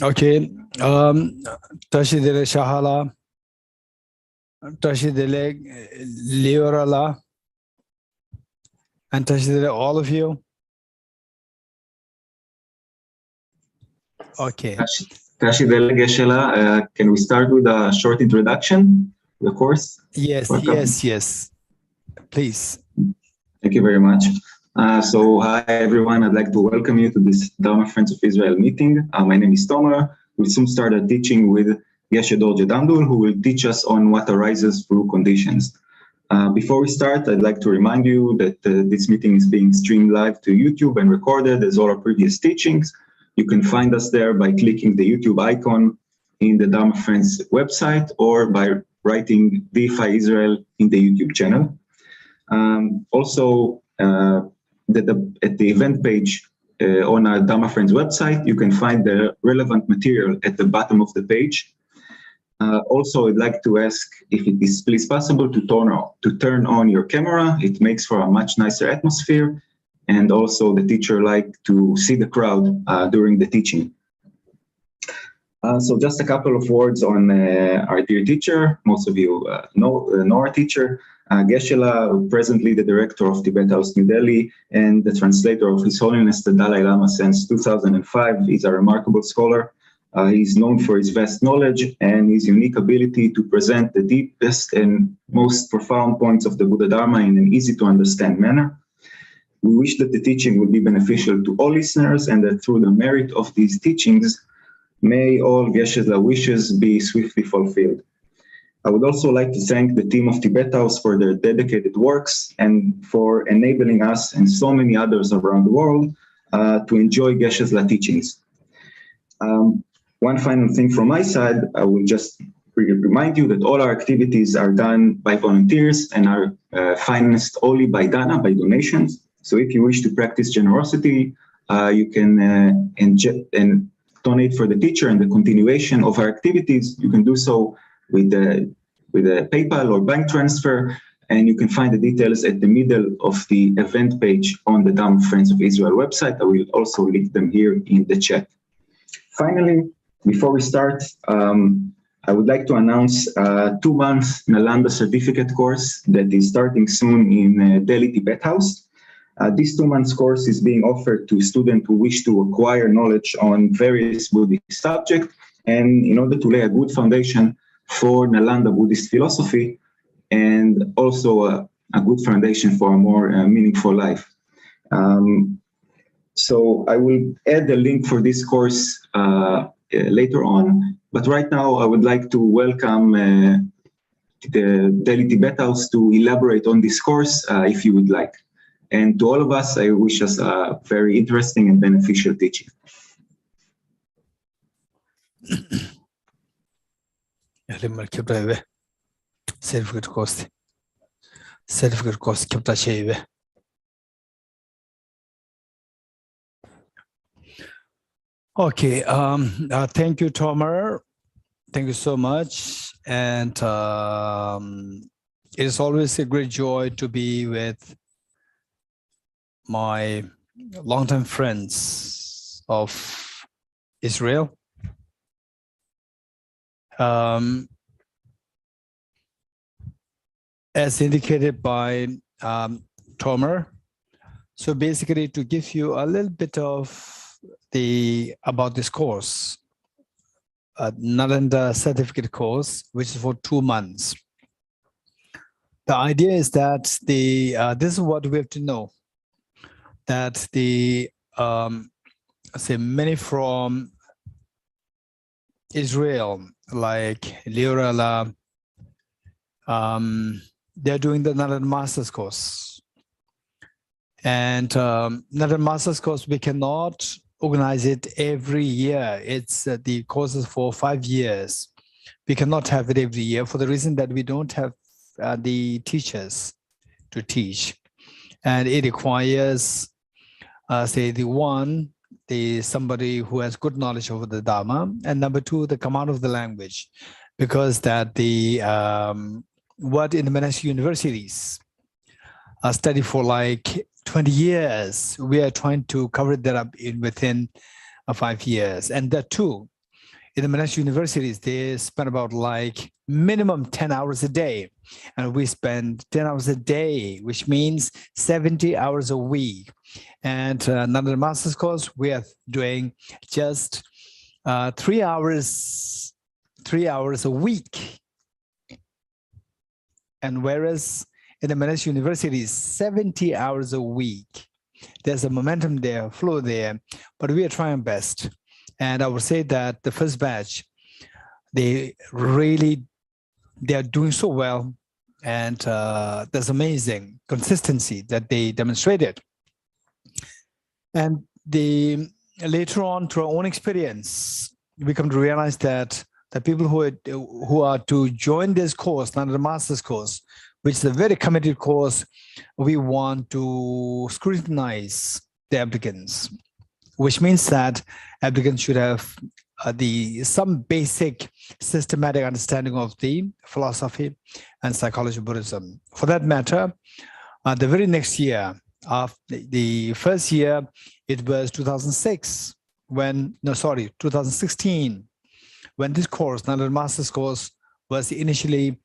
Okay. Tashidele Shahala, Tashidele Liorala, and Tashidele, all of you. Okay. Tashidele Geshe, can we start with a short introduction to the course? Yes, Welcome. yes. Please. Thank you very much. So hi everyone, I'd like to welcome you to this Dharma Friends of Israel meeting. My name is Tomer. We'll soon start a teaching with Geshe Dorji Damdul, who will teach us on what arises through conditions. Before we start, I'd like to remind you that this meeting is being streamed live to YouTube and recorded as all our previous teachings. You can find us there by clicking the YouTube icon in the Dharma Friends website or by writing DFI Israel in the YouTube channel. Also, at the event page on our Dharma Friends website, you can find the relevant material at the bottom of the page. Also, I'd like to ask if it is please possible to turn on your camera. It makes for a much nicer atmosphere, and also the teacher like to see the crowd during the teaching. So just a couple of words on our dear teacher. Most of you know our teacher. Geshe, presently the director of Tibet House New Delhi and the translator of His Holiness the Dalai Lama since 2005. He's a remarkable scholar. He's known for his vast knowledge and his unique ability to present the deepest and most profound points of the Buddha Dharma in an easy to understand manner. We wish that the teaching would be beneficial to all listeners and that through the merit of these teachings, may all Geshe's wishes be swiftly fulfilled. I would also like to thank the team of Tibet House for their dedicated works and for enabling us and so many others around the world to enjoy Geshe's teachings. One final thing from my side, I will just remind you that all our activities are done by volunteers and are financed only by Dana, by donations. So if you wish to practice generosity, you can donate for the teacher and the continuation of our activities. You can do so with a PayPal or bank transfer, and you can find the details at the middle of the event page on the Dharma Friends of Israel website. I will also link them here in the chat. Finally, before we start, I would like to announce a 2-month Nalanda certificate course that is starting soon in Delhi Tibet House. This 2-month course is being offered to students who wish to acquire knowledge on various Buddhist subjects, and in order to lay a good foundation for Nalanda Buddhist philosophy, and also a good foundation for a more meaningful life. So I will add the link for this course later on, but right now I would like to welcome the Delhi Tibet House to elaborate on this course if you would like. And to all of us, I wish us a very interesting and beneficial teaching. Certificate course kipta cheibe. Okay, thank you, Tomer. Thank you so much. And it is always a great joy to be with my longtime friends of Israel. As indicated by Tomer, so basically to give you a little bit of about this course, Nalanda certificate course, which is for 2 months. The idea is that this is what we have to know, that say many from Israel, like Liorala, they're doing the Nalanda Master's course. And Nalanda Master's course, we cannot organize it every year. It's the courses for 5 years. We cannot have it every year for the reason that we don't have the teachers to teach. And it requires, say, somebody who has good knowledge over the Dharma, and number 2, the command of the language, because that what in the monastic universities study for like 20 years, we are trying to cover that up within 5 years. And that too, in the Malaysia universities, they spend about like minimum 10 hours a day. And we spend 10 hours a day, which means 70 hours a week. And another master's course, we are doing just 3 hours a week. And whereas in the Malaysia universities, 70 hours a week. There's a momentum there, flow there, but we are trying best. And I would say that the first batch, they are doing so well, and there's amazing consistency that they demonstrated. And later on, through our own experience, we come to realize that the people who are to join this course, not the master's course, which is a very committed course, we want to scrutinize the applicants, which means that applicants should have some basic systematic understanding of the philosophy and psychology of Buddhism. For that matter, the very next year, the first year, it was 2016, when this course, the master's course, was initially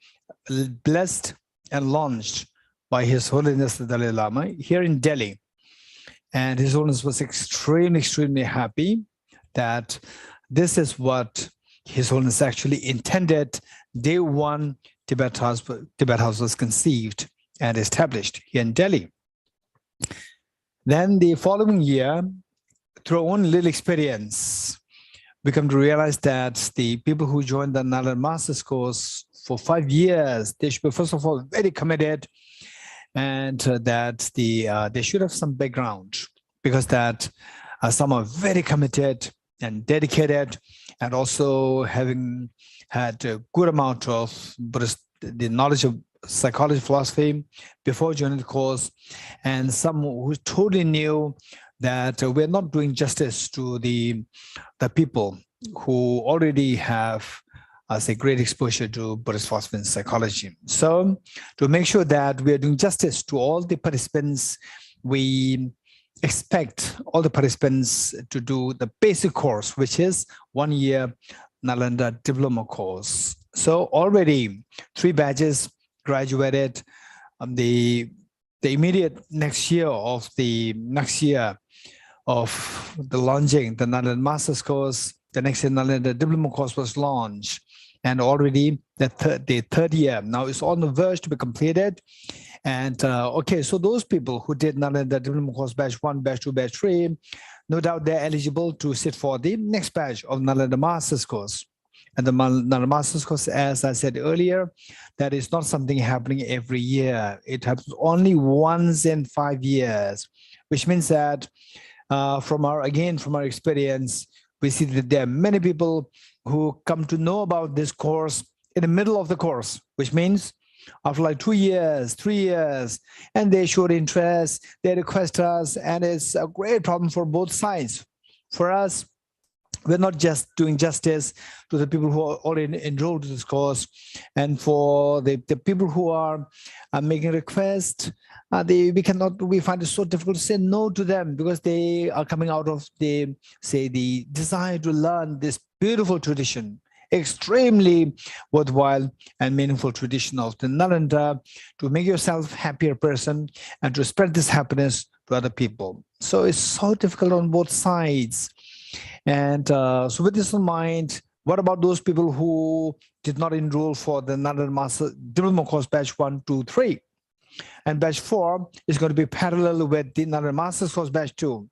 blessed and launched by His Holiness the Dalai Lama here in Delhi. And His Holiness was extremely happy that this is what His Holiness actually intended. Day one, Tibet House was conceived and established here in Delhi. Then the following year, through our own little experience, we come to realize that the people who joined the Nalanda Master's course for 5 years, they should be, first of all, very committed, and that they should have some background, because that some are very committed and dedicated, and also having had a good amount of the knowledge of psychology, philosophy before joining the course, and some who totally knew that we're not doing justice to the people who already have a great exposure to Buddhist philosophy and psychology. So to make sure that we are doing justice to all the participants, we expect all the participants to do the basic course, which is 1 year Nalanda diploma course. So already 3 batches graduated. The immediate next year of the launching the Nalanda Master's course, the next year Nalanda diploma course was launched, and already the third year now is on the verge to be completed. And okay, so those people who did Nalanda diploma course batch 1, batch 2, batch 3, no doubt they're eligible to sit for the next batch of Nalanda Master's course. And the Nalanda Master's course, as I said earlier, that is not something happening every year. It happens only once in 5 years, which means that from our experience, we see that there are many people who come to know about this course in the middle of the course, which means after like 2 years, 3 years, and they showed interest, they request us, and it's a great problem for both sides. For us, we're not just doing justice to the people who are already enrolled in this course, and for the people who are making requests, we find it so difficult to say no to them, because they are coming out of the desire to learn this beautiful tradition, extremely worthwhile and meaningful tradition of the Nalanda, to make yourself a happier person and to spread this happiness to other people. So it's so difficult on both sides. And so with this in mind, what about those people who did not enroll for the Nalanda Master Diploma course batch 1, 2, 3? And batch 4 is going to be parallel with the Nalanda Master's course batch 2.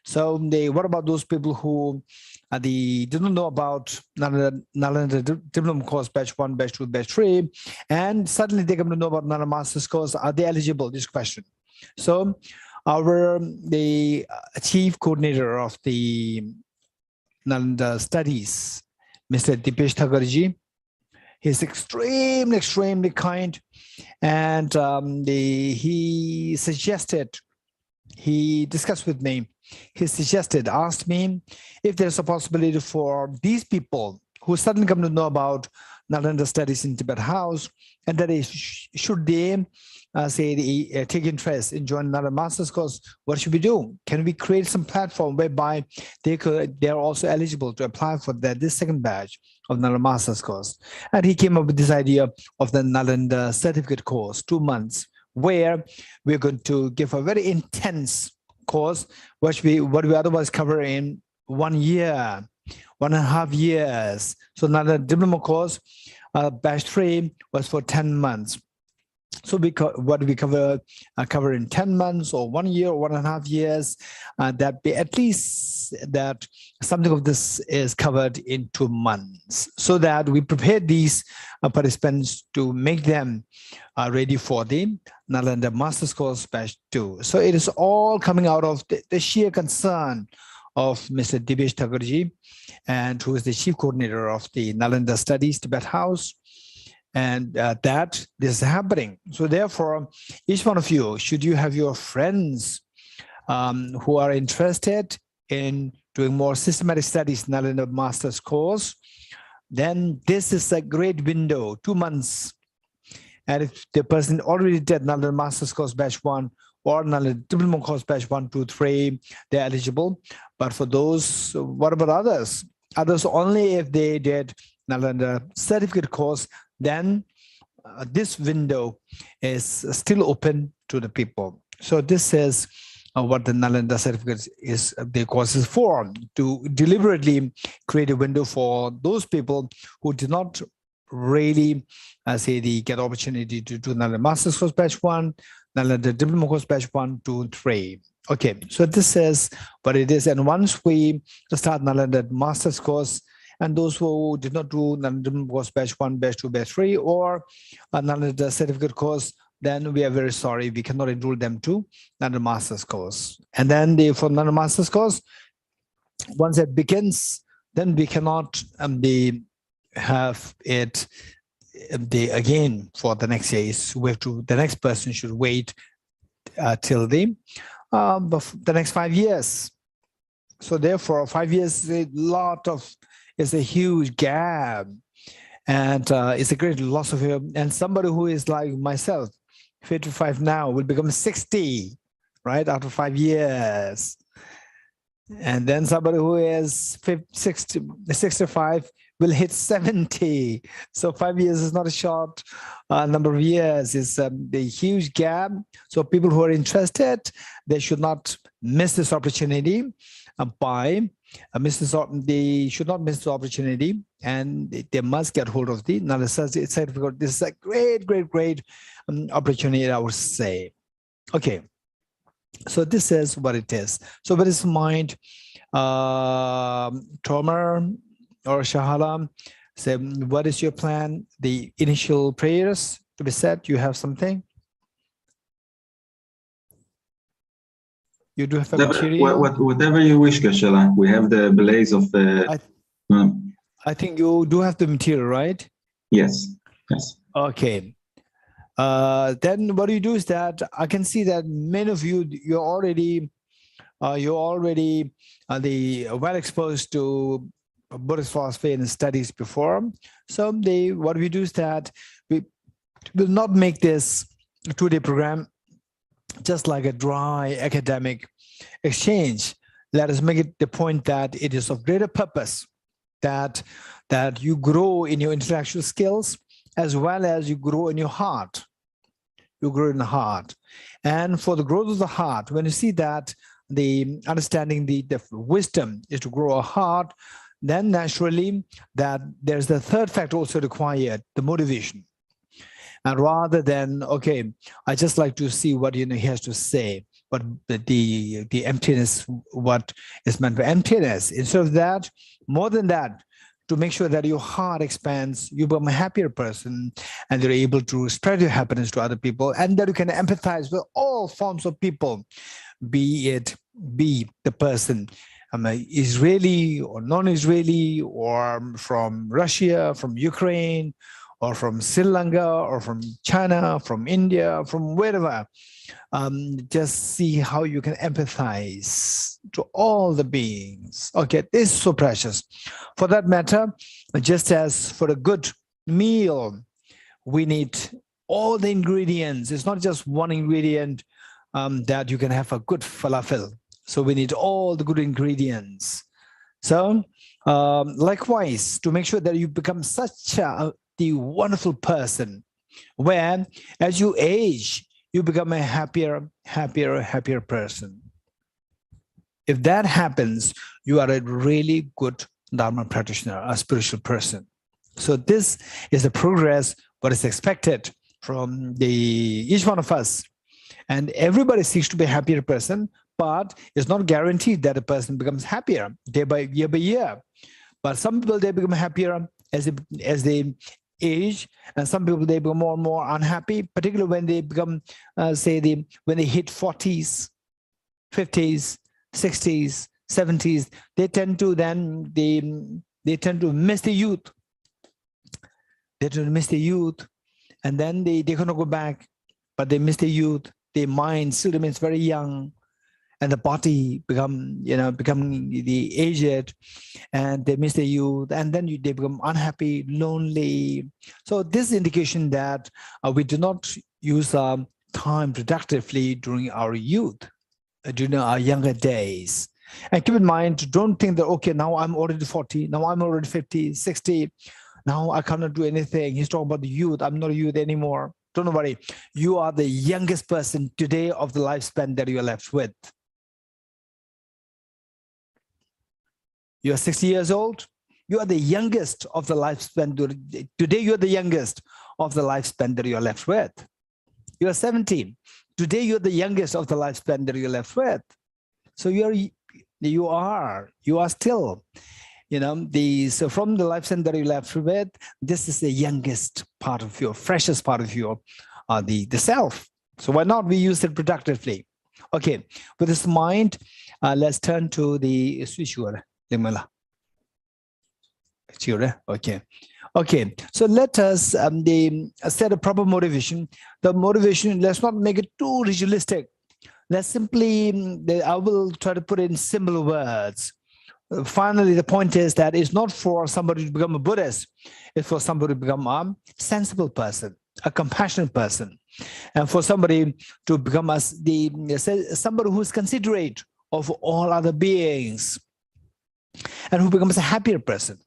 So what about those people who didn't know about Nalanda Diploma course batch 1, batch 2, batch 3, and suddenly they come to know about Nalanda Master's course? Are they eligible? This question. So the chief coordinator of the Nalanda studies, Mr. Dipesh Thakurji, he's extremely kind, and he discussed with me, asked me if there's a possibility for these people who suddenly come to know about Nalanda studies in Tibet House, and that is, should they take interest in joining another master's course, what should we do? Can we create some platform whereby they're also eligible to apply for this second batch of Nalanda master's course? And he came up with this idea of the Nalanda certificate course, 2 months, where we're going to give a very intense course, what we otherwise cover in 1 year, 1.5 years. So another diploma course, batch 3 was for 10 months. So what we cover in 10 months or 1 year or 1.5 years, that be at least that something of this is covered in 2 months, so that we prepare these participants to make them ready for the Nalanda Master's Course Batch 2. So it is all coming out of the sheer concern of Mr. Dibesh Thakurji, and who is the chief coordinator of the Nalanda Studies Tibet House, and that this is happening. So therefore, each one of you, should you have your friends who are interested in doing more systematic studies in Nalanda Master's Course, then this is a great window, 2 months. And if the person already did Nalanda Master's Course Batch 1 or Nalanda Diploma Course Batch 1, 2, 3, they're eligible. But for those, what about others? Others only if they did Nalanda certificate course, then this window is still open to the people. So this is what the Nalanda certificate is, the course is for, to deliberately create a window for those people who did not really get opportunity to do Nalanda Master's Course Batch 1, Nalanda Diploma Course Batch 1, 2, 3. Okay, so this is what it is. And once we start Nalanda Master's Course, and those who did not do Nalanda Course Batch 1, Batch 2, Batch 3, or Nalanda certificate course, then we are very sorry, we cannot enroll them to Nalanda Master's Course. And then for Nalanda Master's Course, once it begins, then we cannot have it again for the next year. The next person should wait till the next 5 years. So therefore, 5 years is a huge gap, and it's a great loss of him. And somebody who is like myself, 55 now, will become 60, right, after 5 years. And then somebody who is 65 will hit 70. So 5 years is not a short number of years. It's a huge gap. So people who are interested, they should not miss this opportunity they should not miss the opportunity, and they must get hold of the Nalanda certificate. This is a great opportunity, I would say. Okay, so this is what it is. So with this in mind, Tomer or Shahala, say, what is your plan? The initial prayers to be said, you have something? You do have a material? Whatever you wish, Geshe. We have the blaze of the... I think you do have the material, right? Yes. Okay. Then what you do is that I can see that many of you, you're already well exposed to Buddhist philosophy and studies before. So what we do is that we will not make this 2-day program just like a dry academic exchange. Let us make it the point that it is of greater purpose, that you grow in your intellectual skills as well as you grow in your heart. You grow in the heart. And for the growth of the heart, when you see that the understanding the wisdom is to grow a heart, then naturally that there's the third factor also required, the motivation. And rather than, okay, I just like to see what he has to say, but the emptiness, what is meant by emptiness. Instead of that, more than that, to make sure that your heart expands, you become a happier person, and you're able to spread your happiness to other people, and that you can empathize with all forms of people, be the person Israeli or non-Israeli, or from Russia, from Ukraine, or from Sri Lanka, or from China, from India, from wherever. Just see how you can empathize to all the beings. Okay, this is so precious. For that matter, just as for a good meal, we need all the ingredients. It's not just one ingredient that you can have a good falafel. So we need all the good ingredients. So likewise, to make sure that you become such the wonderful person, where as you age, you become a happier person. If that happens, you are a really good Dharma practitioner, a spiritual person. So this is the progress, what is expected from each one of us. And everybody seeks to be a happier person, but it's not guaranteed that a person becomes happier year by year. But some people, they become happier as they age, and some people, they become more and more unhappy, particularly when they become, when they hit 40s, 50s, 60s, 70s, they tend to they tend to miss the youth. They tend to miss the youth, and then they're gonna go back, but they miss the youth. Their mind still remains very young, and the body become the aged, and they miss the youth, and then they become unhappy, lonely. So this is indication that we do not use time productively during our youth, during our younger days. And keep in mind, don't think that, okay, now I'm already 40, now I'm already 50, 60, now I cannot do anything. He's talking about the youth. I'm not a youth anymore. Don't worry. You are the youngest person today of the lifespan that you are left with. You are 60 years old. You are the youngest of the lifespan. Today, you are the youngest of the lifespan that you are left with. You are 70. Today, you are the youngest of the lifespan that you are left with. So you are still, so from the lifespan that you left with, this is the youngest part of your, freshest part of your, the self. So why not we use it productively? Okay, with this mind, let's turn to the Okay, so let us set a proper motivation. The motivation, let's not make it too ritualistic. Let's simply, I will try to put it in simple words. Finally, the point is that it's not for somebody to become a Buddhist. It's for somebody to become a sensible person, a compassionate person, and for somebody to become somebody who is considerate of all other beings, and who becomes a happier person,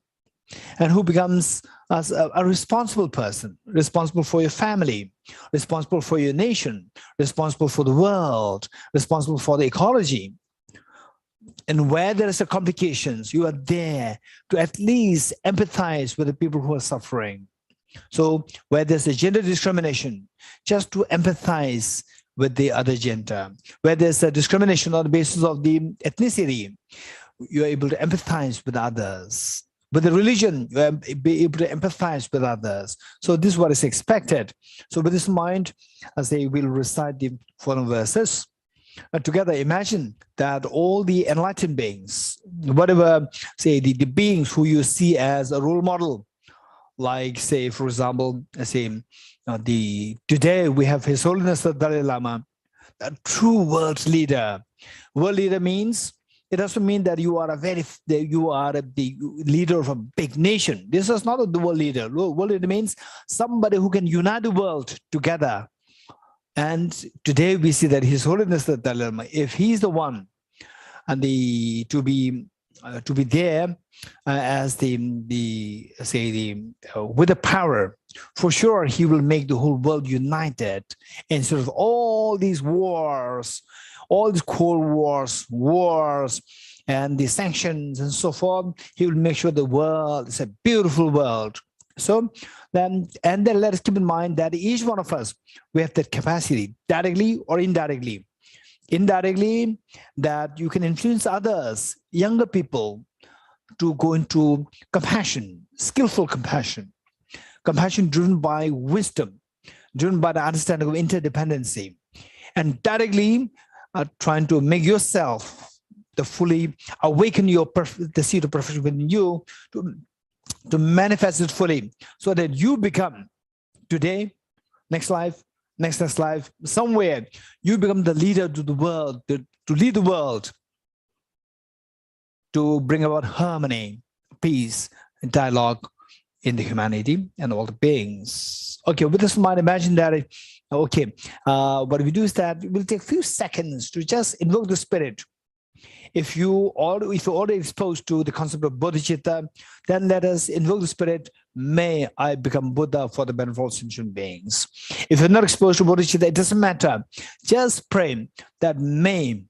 and who becomes a responsible person, responsible for your family, responsible for your nation, responsible for the world, responsible for the ecology. And where there is a complications, you are there to at least empathize with the people who are suffering. So where there's a gender discrimination, just to empathize with the other gender. Where there's a discrimination on the basis of the ethnicity, you are able to empathize with others. With the religion, you will be able to empathize with others. So this is what is expected. So with this mind, as they will recite the following verses, together imagine that all the enlightened beings, whatever, say, the beings who you see as a role model, like, say, for example, today we have His Holiness the Dalai Lama, a true world leader. World leader means, it doesn't mean that you are the leader of a big nation. This is not the world leader. World leader means somebody who can unite the world together. And today we see that His Holiness the Dalai Lama, if he's the one, and to be there as with the power, for sure he will make the whole world united instead of all these wars, all these cold wars, and the sanctions and so forth. He will make sure the world is a beautiful world. So then let us keep in mind that each one of us, we have that capacity, directly or indirectly. Indirectly, that you can influence others, younger people, to go into compassion, skillful compassion, compassion driven by wisdom, driven by the understanding of interdependency, and directly trying to make yourself fully awaken the seed of perfection within you, to manifest it fully, so that you become today, next life, next life, somewhere you become the leader to the world, to lead the world, to bring about harmony, peace, and dialogue in the humanity and all the beings. Okay, with this in mind, imagine that, what we do is that we'll take a few seconds to just invoke the spirit. If you're already exposed to the concept of bodhicitta, then let us invoke the spirit, may I become Buddha for the benefit of all sentient beings. If you're not exposed to bodhicitta, it doesn't matter. Just pray that may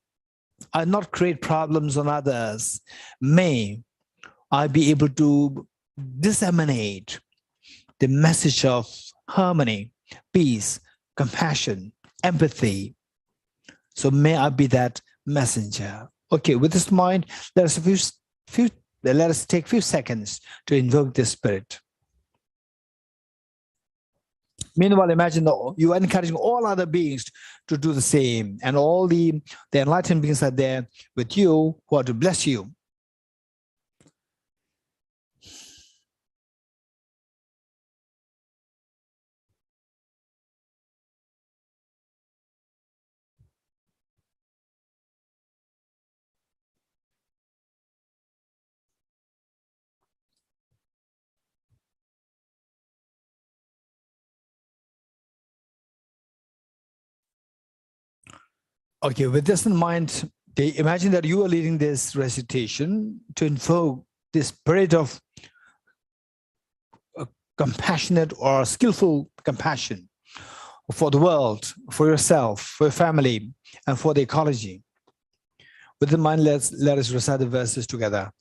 I not create problems on others. May I be able to disseminate the message of harmony, peace, compassion, empathy. So may I be that messenger. Okay, with this in mind, let us take a few seconds to invoke the spirit. Meanwhile, imagine you are encouraging all other beings to do the same, and all the enlightened beings are there with you who are to bless you. Okay, with this in mind, imagine that you are leading this recitation to invoke the spirit of compassionate or skillful compassion for the world, for yourself, for your family, and for the ecology. With in mind, let us recite the verses together.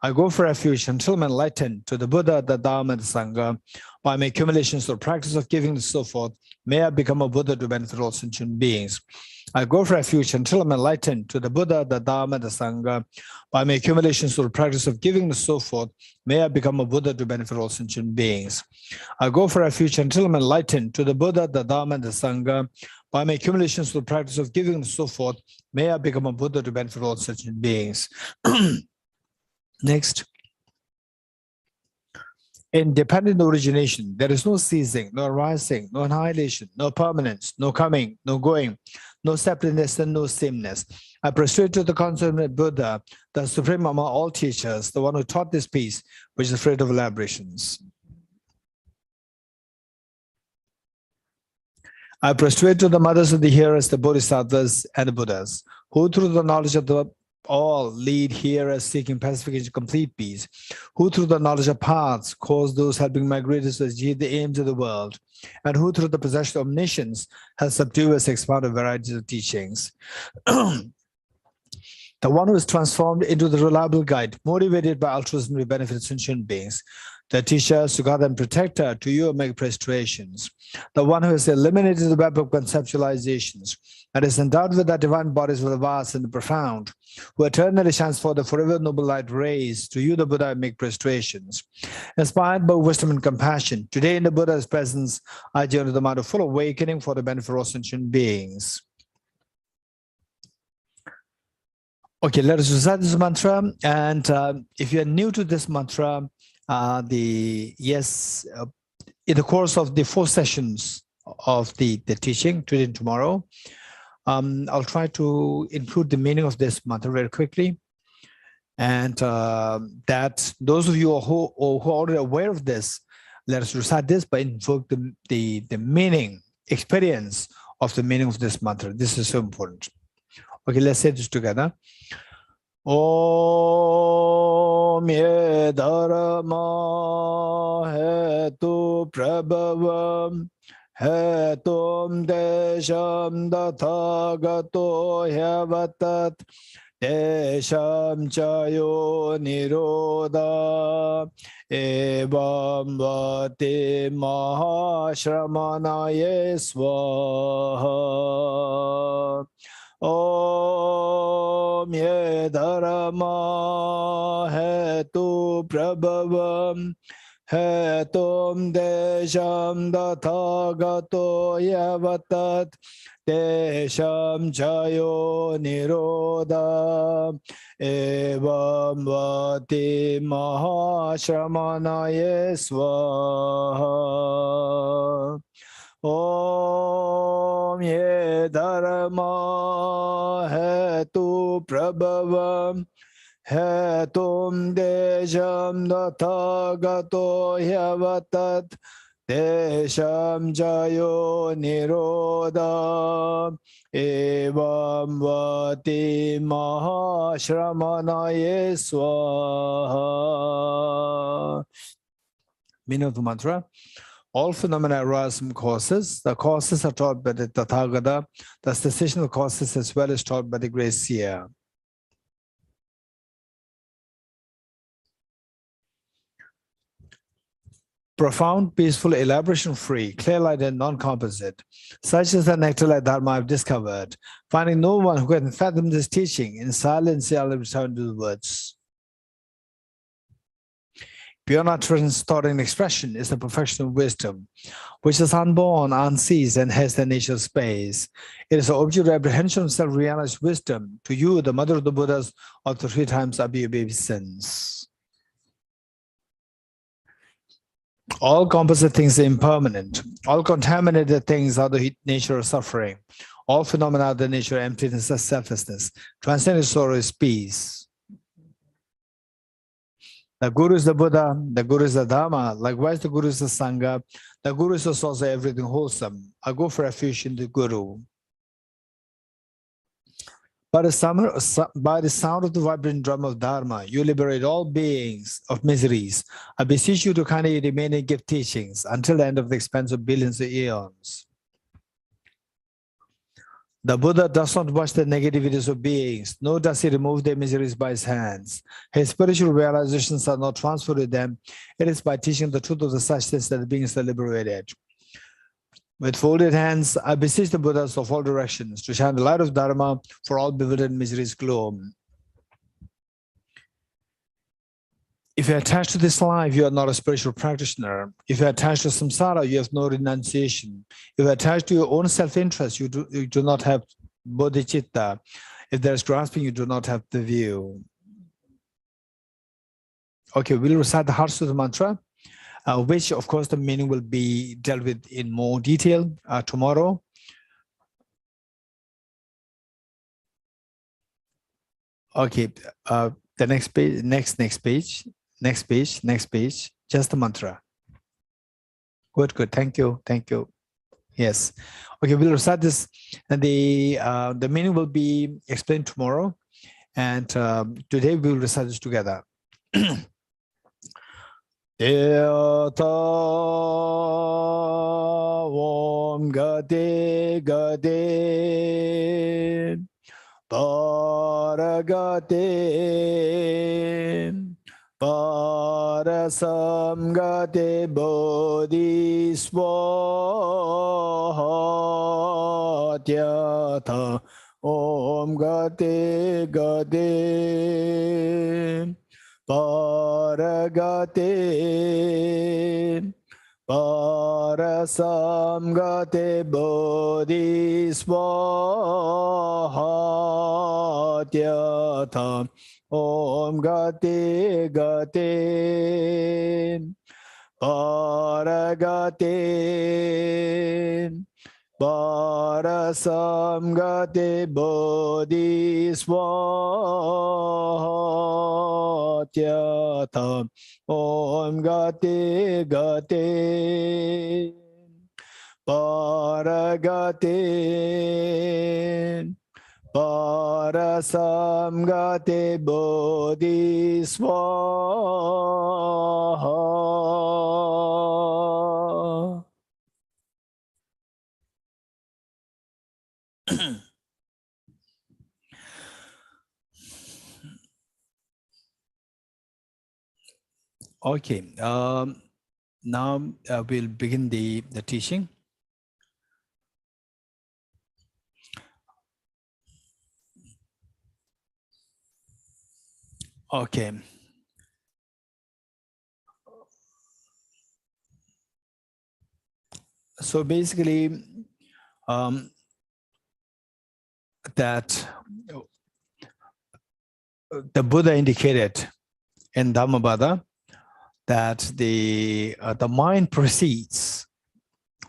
I go for refuge until I'm enlightened to the Buddha, the Dharma, and the Sangha. By my accumulations or practice of giving and so forth, may I become a Buddha to benefit all sentient beings. I go for refuge until I'm enlightened to the Buddha, the Dharma, and the Sangha. By my accumulations or practice of giving and so forth, may I become a Buddha to benefit all sentient beings. I go for refuge until I'm enlightened to the Buddha, the Dharma, and the Sangha. By my accumulations or practice of giving and so forth, may I become a Buddha to benefit all sentient beings. Next. In dependent origination, there is no ceasing, no arising, no annihilation, no permanence, no coming, no going, no separateness, and no sameness. I prostrate to the consummate Buddha, the supreme among all teachers, the one who taught this peace, which is afraid of elaborations. I prostrate to the mothers of the hearers, the bodhisattvas and the Buddhas, who through the knowledge of the all lead hearers seeking pacification, complete peace, who through the knowledge of paths cause those helping migrators to achieve the aims of the world, and who through the possession of omniscience has subdued us, expounded varieties of teachings. The one who is transformed into the reliable guide, motivated by altruism to benefit sentient beings, the teacher, Sugata, and protector, to you make prostrations. The one who has eliminated the web of conceptualizations and is endowed with that divine bodies for the vast and the profound, who eternally shines for the forever noble light rays, to you the Buddha make prostrations. Inspired by wisdom and compassion, today in the Buddha's presence, I journey to the mind of full awakening for the benefit of all sentient beings. Okay, let us recite this mantra. And if you're new to this mantra, in the course of the 4 sessions of the teaching, today and tomorrow, I'll try to include the meaning of this mantra very quickly. And that those of you who are already aware of this, let us recite this, but invoke the meaning, experience of the meaning of this mantra. This is so important. Okay, let's say this together. Om ye dharma hetu prabhavam hetum desham dathagato hyavatat desham chayo nirodha evam vati mahashramanaye swaha. Om ye dharma hetu prabhavam hetum desham dathagato yavatat desham chayo nirodha evam vati mahashramanaye swaha. Om ye dharma hetu prabhavam hetum desham natagato hyavatat desham jayo niroda evam vati mahashramanaye swaha. Meaning of the mantra: all phenomena arise from causes. The causes are taught by the Tathagata. The cessation of causes as well is taught by the great seer. Profound, peaceful, elaboration-free, clear-light and non-composite. Such is the nectar-like Dharma I've discovered. Finding no one who can fathom this teaching, in silence I'll return to the words. Beyond utterance, thought, and expression is the perfection of wisdom, which is unborn, unseized, and has the nature of space. It is the object of apprehension of self-realized wisdom. To you, the mother of the Buddhas, of the 3 times obeisance. All composite things are impermanent. All contaminated things are the nature of suffering. All phenomena are the nature of emptiness and selflessness. Transcendent sorrow is peace. The Guru is the Buddha, the Guru is the Dharma, likewise the Guru is the Sangha, the Guru is also everything wholesome. I go for refuge in the Guru. By the sound of the vibrant drum of Dharma, you liberate all beings of miseries. I beseech you to kindly remain and give teachings until the end of the expanse of billions of eons. The Buddha does not watch the negativities of beings, nor does he remove their miseries by his hands. His spiritual realizations are not transferred to them. It is by teaching the truth of the sustenance that the beings are liberated. With folded hands, I beseech the Buddhas of all directions to shine the light of Dharma for all bewildered miseries glow. If you're attached to this life, you are not a spiritual practitioner. If you're attached to samsara, you have no renunciation. If you're attached to your own self-interest, you do not have bodhicitta. If there's grasping, you do not have the view. Okay, we'll recite the Heart Sutta mantra, which of course the meaning will be dealt with in more detail tomorrow. Okay, the next page, next page, just the mantra. Good, thank you. Yes. Okay, we'll recite this, and the meaning will be explained tomorrow, and today we will recite this together. Yata Om Gate Gate Paragate Parasam Gate Bodhisvatyata Om Gate Gate Paragate Parasam Gate Bodhisvatyata Om Gate Gate Paragate Parasam Gate Bodhisvatyata Om Gate Gate Paragate Parasam Gate Bodhisvaha. Okay, now we'll begin the teaching. Okay. So basically, that the Buddha indicated in Dhammapada that the mind precedes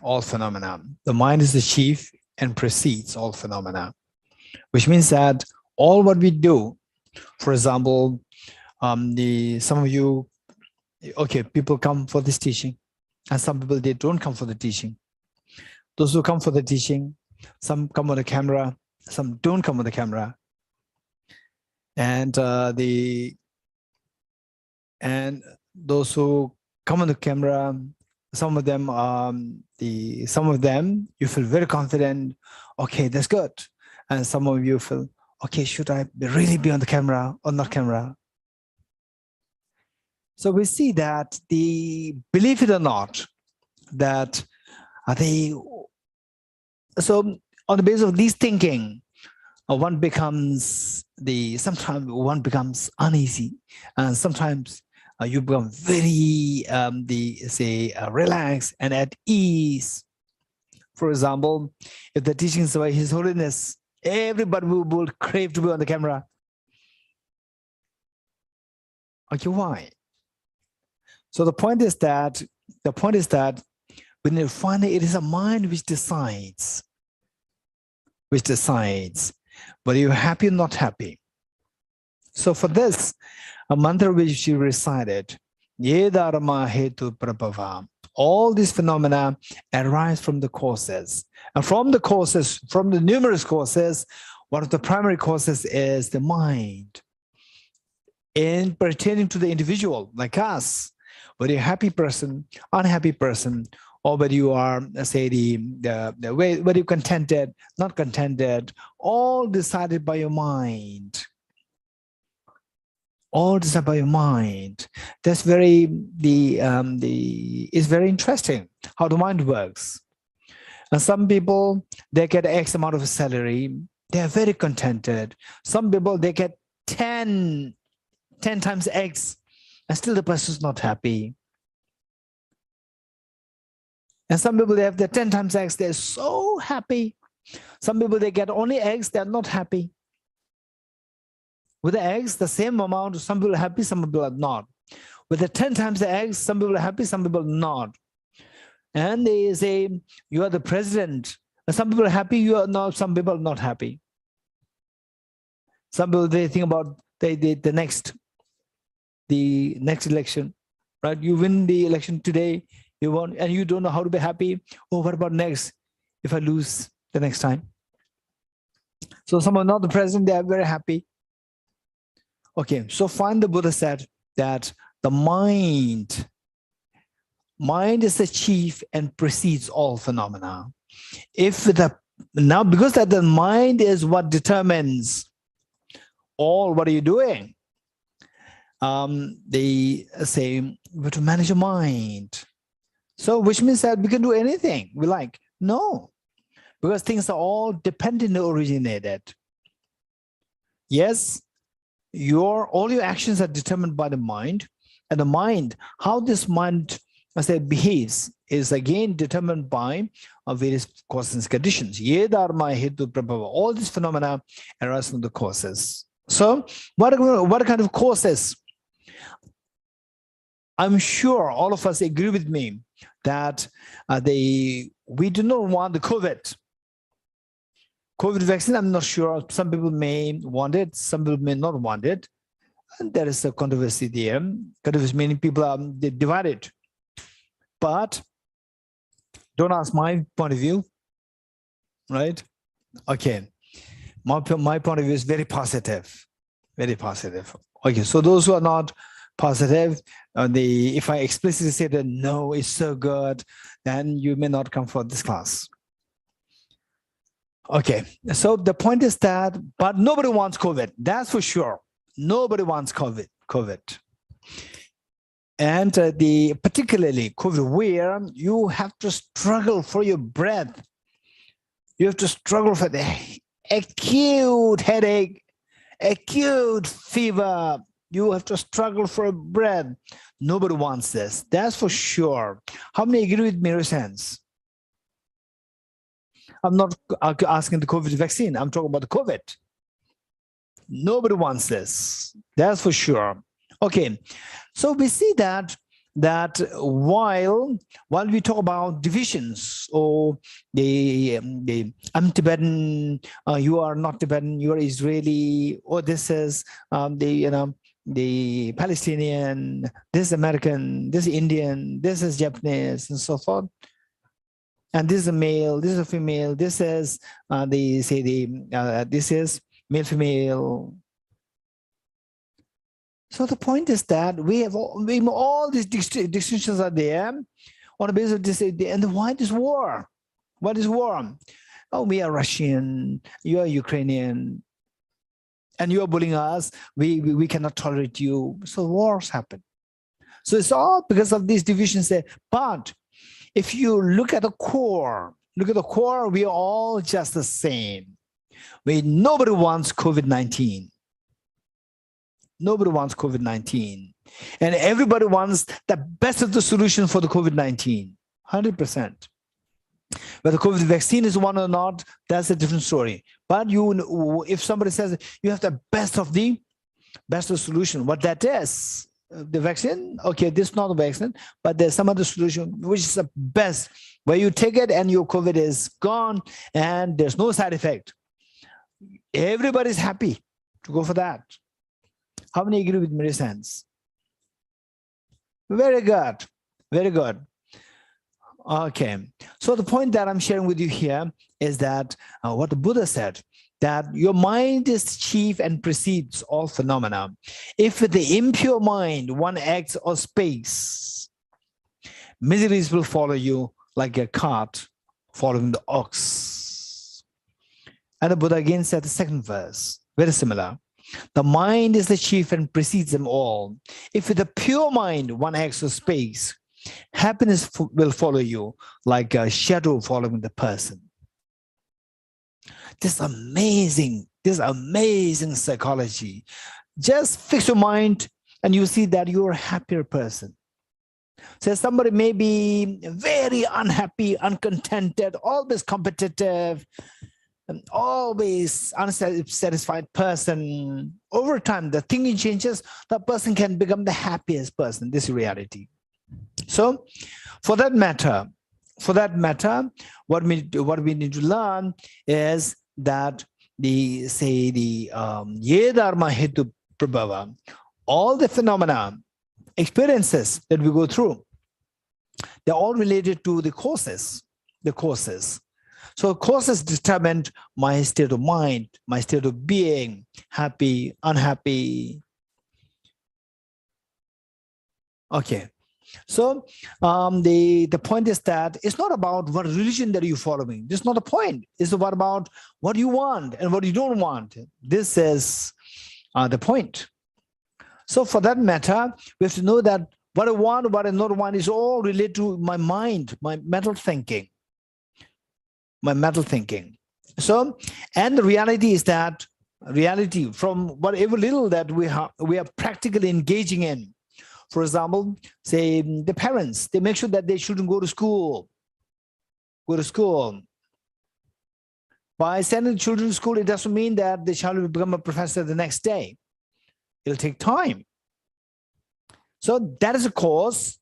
all phenomena. The mind is the chief and precedes all phenomena, which means that all what we do, for example, some of you, okay, people come for this teaching, and some people, they don't come for the teaching. Those who come for the teaching, some come on the camera, some don't come on the camera. And those who come on the camera, some of them, you feel very confident. Okay, that's good. And some of you feel, okay, should I really be on the camera or not camera? So we see that believe it or not, that so on the basis of this thinking, one becomes sometimes one becomes uneasy, and sometimes you become very relaxed and at ease. For example, if the teachings by His Holiness, everybody will crave to be on the camera. Okay, why? So the point is that when you find it is a mind which decides whether you're happy or not happy. So for this, a mantra which you recited, Ye dharma hetu prabhava, all these phenomena arise from the causes. And from the numerous causes, one of the primary causes is the mind. In pertaining to the individual, like us, whether you're a happy person, unhappy person, or whether you are, let's say, whether you're contented, not contented, all decided by your mind. All decided by your mind. That's it's very interesting how the mind works. And some people, they get X amount of salary, they are very contented. Some people, they get 10 times X, and still the person is not happy. And some people, they have the 10 times X, they're so happy. Some people, they get only X, they're not happy. With the X, the same amount, some people are happy, some people are not. With the 10 times the X, some people are happy, some people are not. And they say, you are the president. And some people are happy, you are not, some people are not happy. Some people, they think about the next election, right? You win the election today, you won, and you don't know how to be happy. Oh, what about next? If I lose the next time. So someone not the president, they are very happy. Okay, so find the Buddha said that the mind is the chief and precedes all phenomena. Now, because that the mind is what determines all what are you doing, they say we have to manage your mind. So which means that we can do anything we like? No, because things are all dependently originated. Yes, all your actions are determined by the mind, and the mind, how this mind, I say, behaves is again determined by various causes and conditions. Ye dharma hetu prabhava, all these phenomena arise from the causes. So what kind of causes? I'm sure all of us agree with me that we do not want the COVID vaccine. I'm not sure. Some people may want it, some people may not want it. And there is a controversy there. Controversy meaning people are divided. But don't ask my point of view, right? Okay. My point of view is very positive. Very positive. Okay, so those who are not positive, if I explicitly say that no, it's so good, then you may not come for this class. Okay, so the point is that, but nobody wants COVID, that's for sure. Nobody wants COVID. And particularly COVID, where you have to struggle for your breath. You have to struggle for the acute headache, acute fever. You have to struggle for a breath. Nobody wants this, that's for sure. How many agree with me, sense? I'm not asking the COVID vaccine. I'm talking about the COVID. Nobody wants this. That's for sure. Okay, so we see that while we talk about divisions, or I'm Tibetan, you are not Tibetan, you are Israeli, or this is the Palestinian, this is American, this is Indian, this is Japanese, and so forth. And this is a male, this is a female, this is this is male, female. So the point is that we have all these distinctions are there on the basis of this. And why this war? What is war? Oh, we are Russian, you are Ukrainian, and you are bullying us. We cannot tolerate you. So wars happen. So it's all because of these divisions there. But if you look at the core, we are all just the same. Nobody wants COVID-19. Nobody wants COVID-19. And everybody wants the best of the solution for the COVID-19, 100%. Whether COVID vaccine is one or not, that's a different story. But if somebody says you have the best of the solution, what that is, the vaccine, okay, this is not the vaccine, but there's some other solution which is the best, where you take it and your COVID is gone and there's no side effect. Everybody's happy to go for that. How many agree with me, sense? Very good, very good. Okay, so the point that I'm sharing with you here is that what the Buddha said, that your mind is chief and precedes all phenomena. If with the impure mind one acts or speaks, miseries will follow you like a cart following the ox. And the Buddha again said the second verse, very similar. The mind is the chief and precedes them all. If with a pure mind one acts or speaks, happiness will follow you like a shadow following the person. This amazing psychology. Just fix your mind and you see that you're a happier person. So somebody may be very unhappy, uncontented, always competitive, and always unsatisfied person. Over time, the thinking changes, that person can become the happiest person. This is reality. So for that matter, what we need to learn is that ye dharma hetu prabhava, all the phenomena, experiences that we go through, they're all related to the causes. So causes determine my state of mind, my state of being, happy, unhappy. Okay. So the point is that it's not about what religion that you're following. This is not the point. It's about what you want and what you don't want. This is the point. So for that matter, we have to know that what I want, what I don't want is all related to my mind, my mental thinking. So, and the reality is that from whatever little that we are practically engaging in. For example, say the parents, they make sure that they shouldn't go to school. By sending children to school, it doesn't mean that the child will become a professor the next day. It'll take time. So that is a cause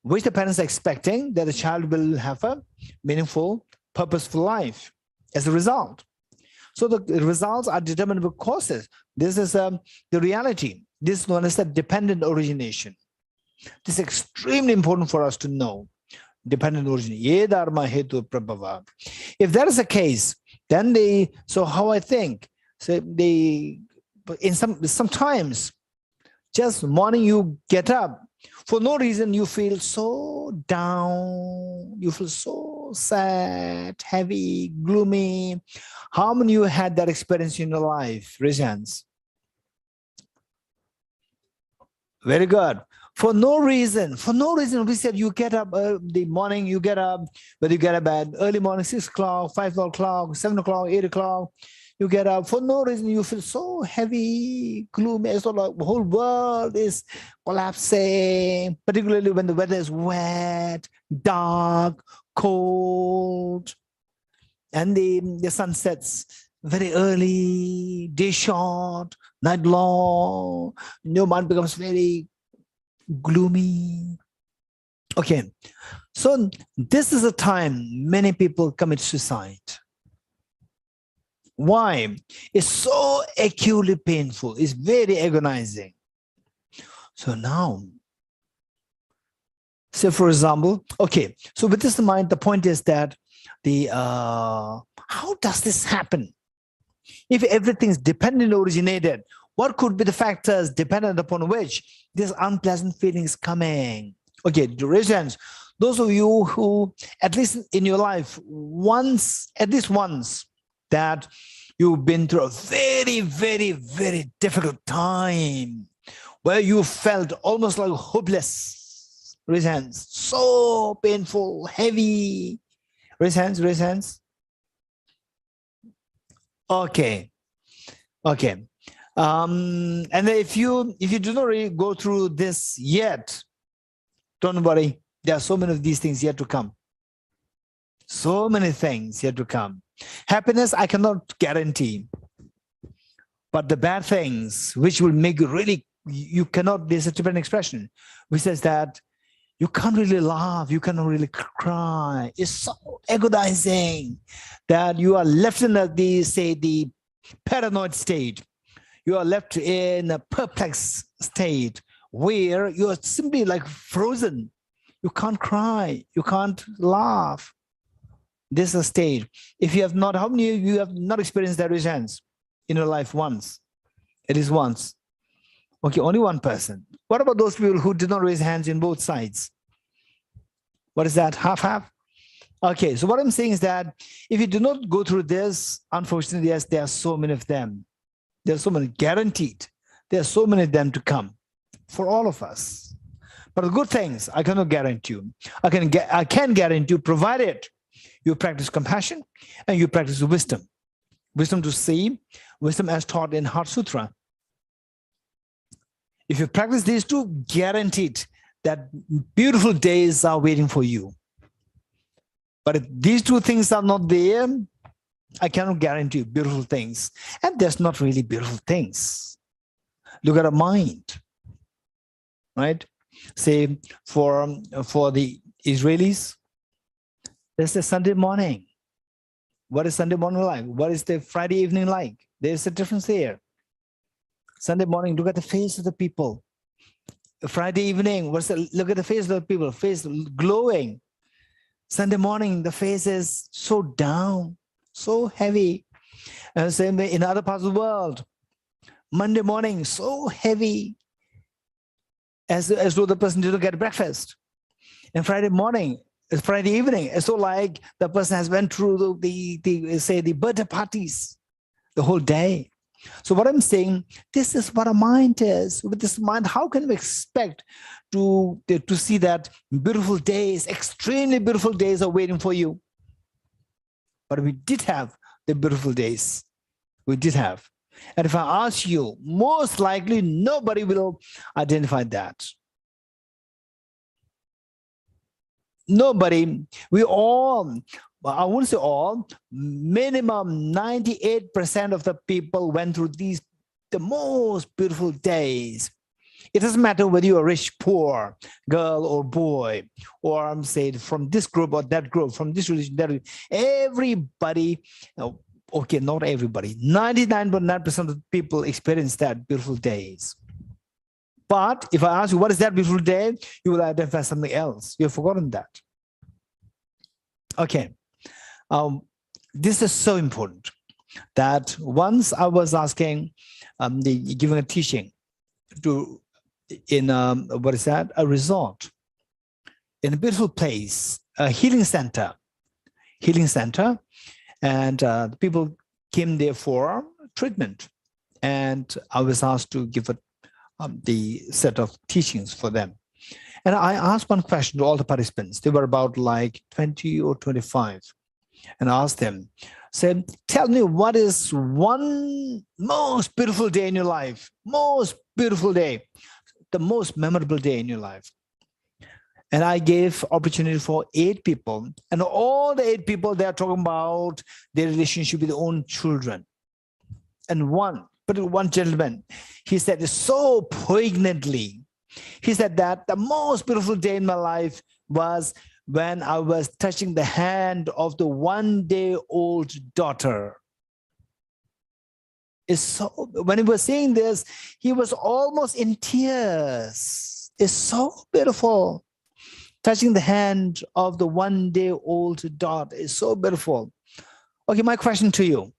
which the parents are expecting, that the child will have a meaningful, purposeful life as a result. So the results are determined by causes. This is the reality. This is known as the dependent origination. This is extremely important for us to know. Dependent origination. Ye dharma hetu prabhava. If that is the case, then so how I think, so sometimes just morning you get up, for no reason you feel so down, you feel so sad, heavy, gloomy. How many of you had that experience in your life? Raise hands. Very good. For no reason, we said you get up the morning, you get up, whether you get up at early morning, 6 o'clock, 5 o'clock, 7 o'clock, 8 o'clock, you get up, for no reason you feel so heavy, gloomy, it's like the whole world is collapsing, particularly when the weather is wet, dark, cold, and the sun sets very early, day short, night long, your mind becomes very gloomy. Okay, so this is a time many people commit suicide. Why? It's so acutely painful. It's very agonizing. So now, say for example, okay, so with this in mind, the point is that how does this happen? If everything's dependent originated, what could be the factors dependent upon which this unpleasant feeling is coming? Okay, durations. Those of you who, at least in your life, at least once, that you've been through a very, very, very difficult time where you felt almost like hopeless. Raise hands. So painful, heavy. Raise hands, raise hands. Okay. Okay. And if you do not really go through this yet, don't worry. There are so many of these things yet to come. So many things yet to come. Happiness, I cannot guarantee. But the bad things, which will make you really, you cannot, there's a different expression, which says that you can't really laugh, you cannot really cry. It's so agonizing that you are left in the paranoid state. You are left in a perplexed state where you are simply like frozen. You can't cry, you can't laugh. This is a state. If you have not, how many of you have not experienced that? Raise hands in your life once. It is once. Okay, only one person. What about those people who did not raise hands in both sides? What is that? Half? Okay, so what I'm saying is that if you do not go through this, unfortunately, yes, there are so many of them. There are so many guaranteed. There are so many of them to come for all of us. But the good things, I cannot guarantee you. I can guarantee you, provided you practice compassion and you practice wisdom. Wisdom to see, wisdom as taught in Heart Sutra. If you practice these two, guaranteed that beautiful days are waiting for you. But if these two things are not there, I cannot guarantee you beautiful things. And there's not really beautiful things. Look at a mind, right? Say for the Israelis, there's a Sunday morning. What is Sunday morning like? What is the Friday evening like? There's a difference there. Sunday morning, look at the face of the people. Friday evening, look at the face of the people, face glowing. Sunday morning, the face is so down, so heavy. And same way in other parts of the world. Monday morning, so heavy, as though the person didn't get breakfast. And Friday morning, Friday evening, it's so like the person has went through the birthday parties the whole day. So what I'm saying, this is what a mind is. With this mind, how can we expect to see that beautiful days, extremely beautiful days are waiting for you? But we did have the beautiful days. We did have. And if I ask you, most likely nobody will identify that. Nobody, we all, I wouldn't say all, minimum 98% of the people went through the most beautiful days. It doesn't matter whether you're rich, poor, girl or boy, or I'm saying from this group or that group, from this religion, that religion, everybody, okay, not everybody, 99.9% of the people experience that beautiful days. But if I ask you, what is that beautiful day? You will identify something else. You've forgotten that. Okay. This is so important that once I was asking, giving a teaching in what is that? A resort in a beautiful place, a healing center, and the people came there for treatment. And I was asked to give the set of teachings for them. And I asked one question to all the participants. They were about like 20 or 25. And I asked them, said, tell me what is one most beautiful day in your life? Most beautiful day, the most memorable day in your life. And I gave opportunity for 8 people. And all the 8 people, they're talking about their relationship with their own children. And one gentleman, he said it so poignantly. He said that the most beautiful day in my life was when I was touching the hand of the 1-day-old daughter. It's so, when he was saying this, he was almost in tears. It's so beautiful. Touching the hand of the one-day-old daughter is so beautiful. Okay, my question to you.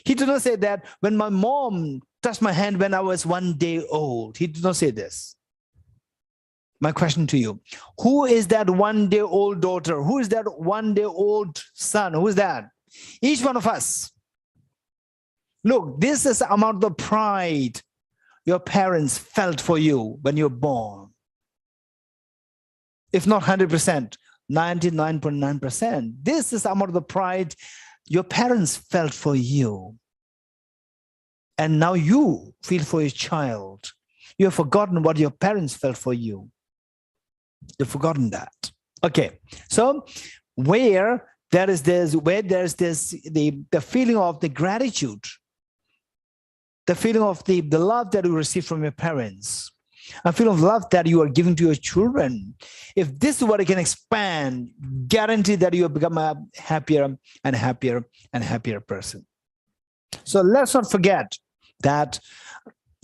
He did not say that when my mom touched my hand when I was 1 day old. He did not say this. My question to you, who is that 1 day old daughter? Who is that 1 day old son? Who is that? Each one of us. Look, this is the amount of pride your parents felt for you when you were born. If not 100%, 99.9%. This is the amount of the pride your parents felt for you. And now you feel for your child. You have forgotten what your parents felt for you. You've forgotten that. Okay, so where there's the feeling of the gratitude, the feeling of the love that you receive from your parents, a feeling of love that you are giving to your children. If this is what it can expand, guarantee that you will become a happier and happier and happier person. So let's not forget that,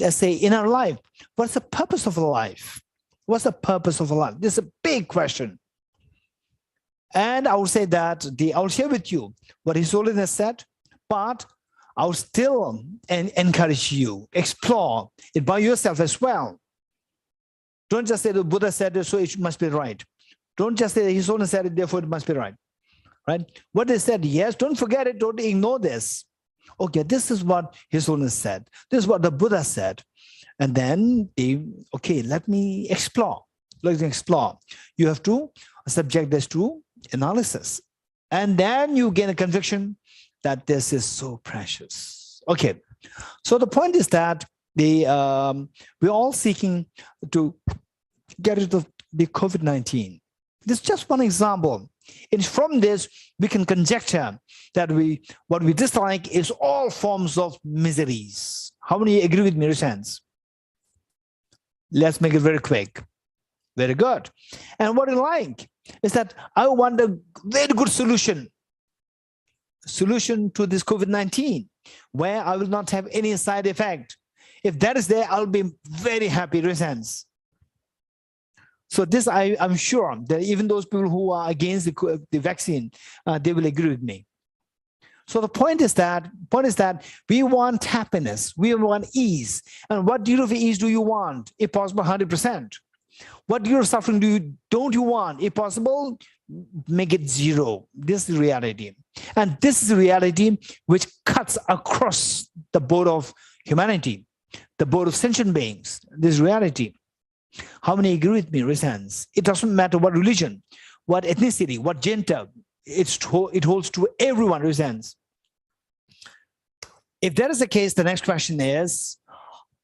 let's say, in our life, what's the purpose of life? What's the purpose of life? This is a big question. And I will say that I will share with you what His Holiness said, but I will still encourage you, explore it by yourself as well. Don't just say the Buddha said it, so it must be right. Don't just say His Holiness said it, therefore it must be right. Right? What they said, yes, don't forget it, don't ignore this. Okay, this is what His Holiness said. This is what the Buddha said. And then, okay, let me explore. Let me explore. You have to subject this to analysis. And then you gain a conviction that this is so precious. Okay, so the point is that we're all seeking to get rid of the COVID-19. This is just one example. And from this, we can conjecture that what we dislike is all forms of miseries. How many agree with me? Raise hands. Let's make it very quick. Very good. And what I like is that I want a very good solution to this COVID-19, where I will not have any side effect. If that is there, I'll be very happy. Raise hands. So this, I'm sure that even those people who are against the vaccine, they will agree with me. So the point is that we want happiness, we want ease. And what degree of ease do you want? If possible, 100%. What degree of suffering don't you want? If possible, make it 0. This is reality. And this is the reality which cuts across the board of humanity, the board of sentient beings. This is reality. How many agree with me? Raise hands. It doesn't matter what religion, what ethnicity, what gender. It holds to everyone. Raise hands. If that is the case, the next question is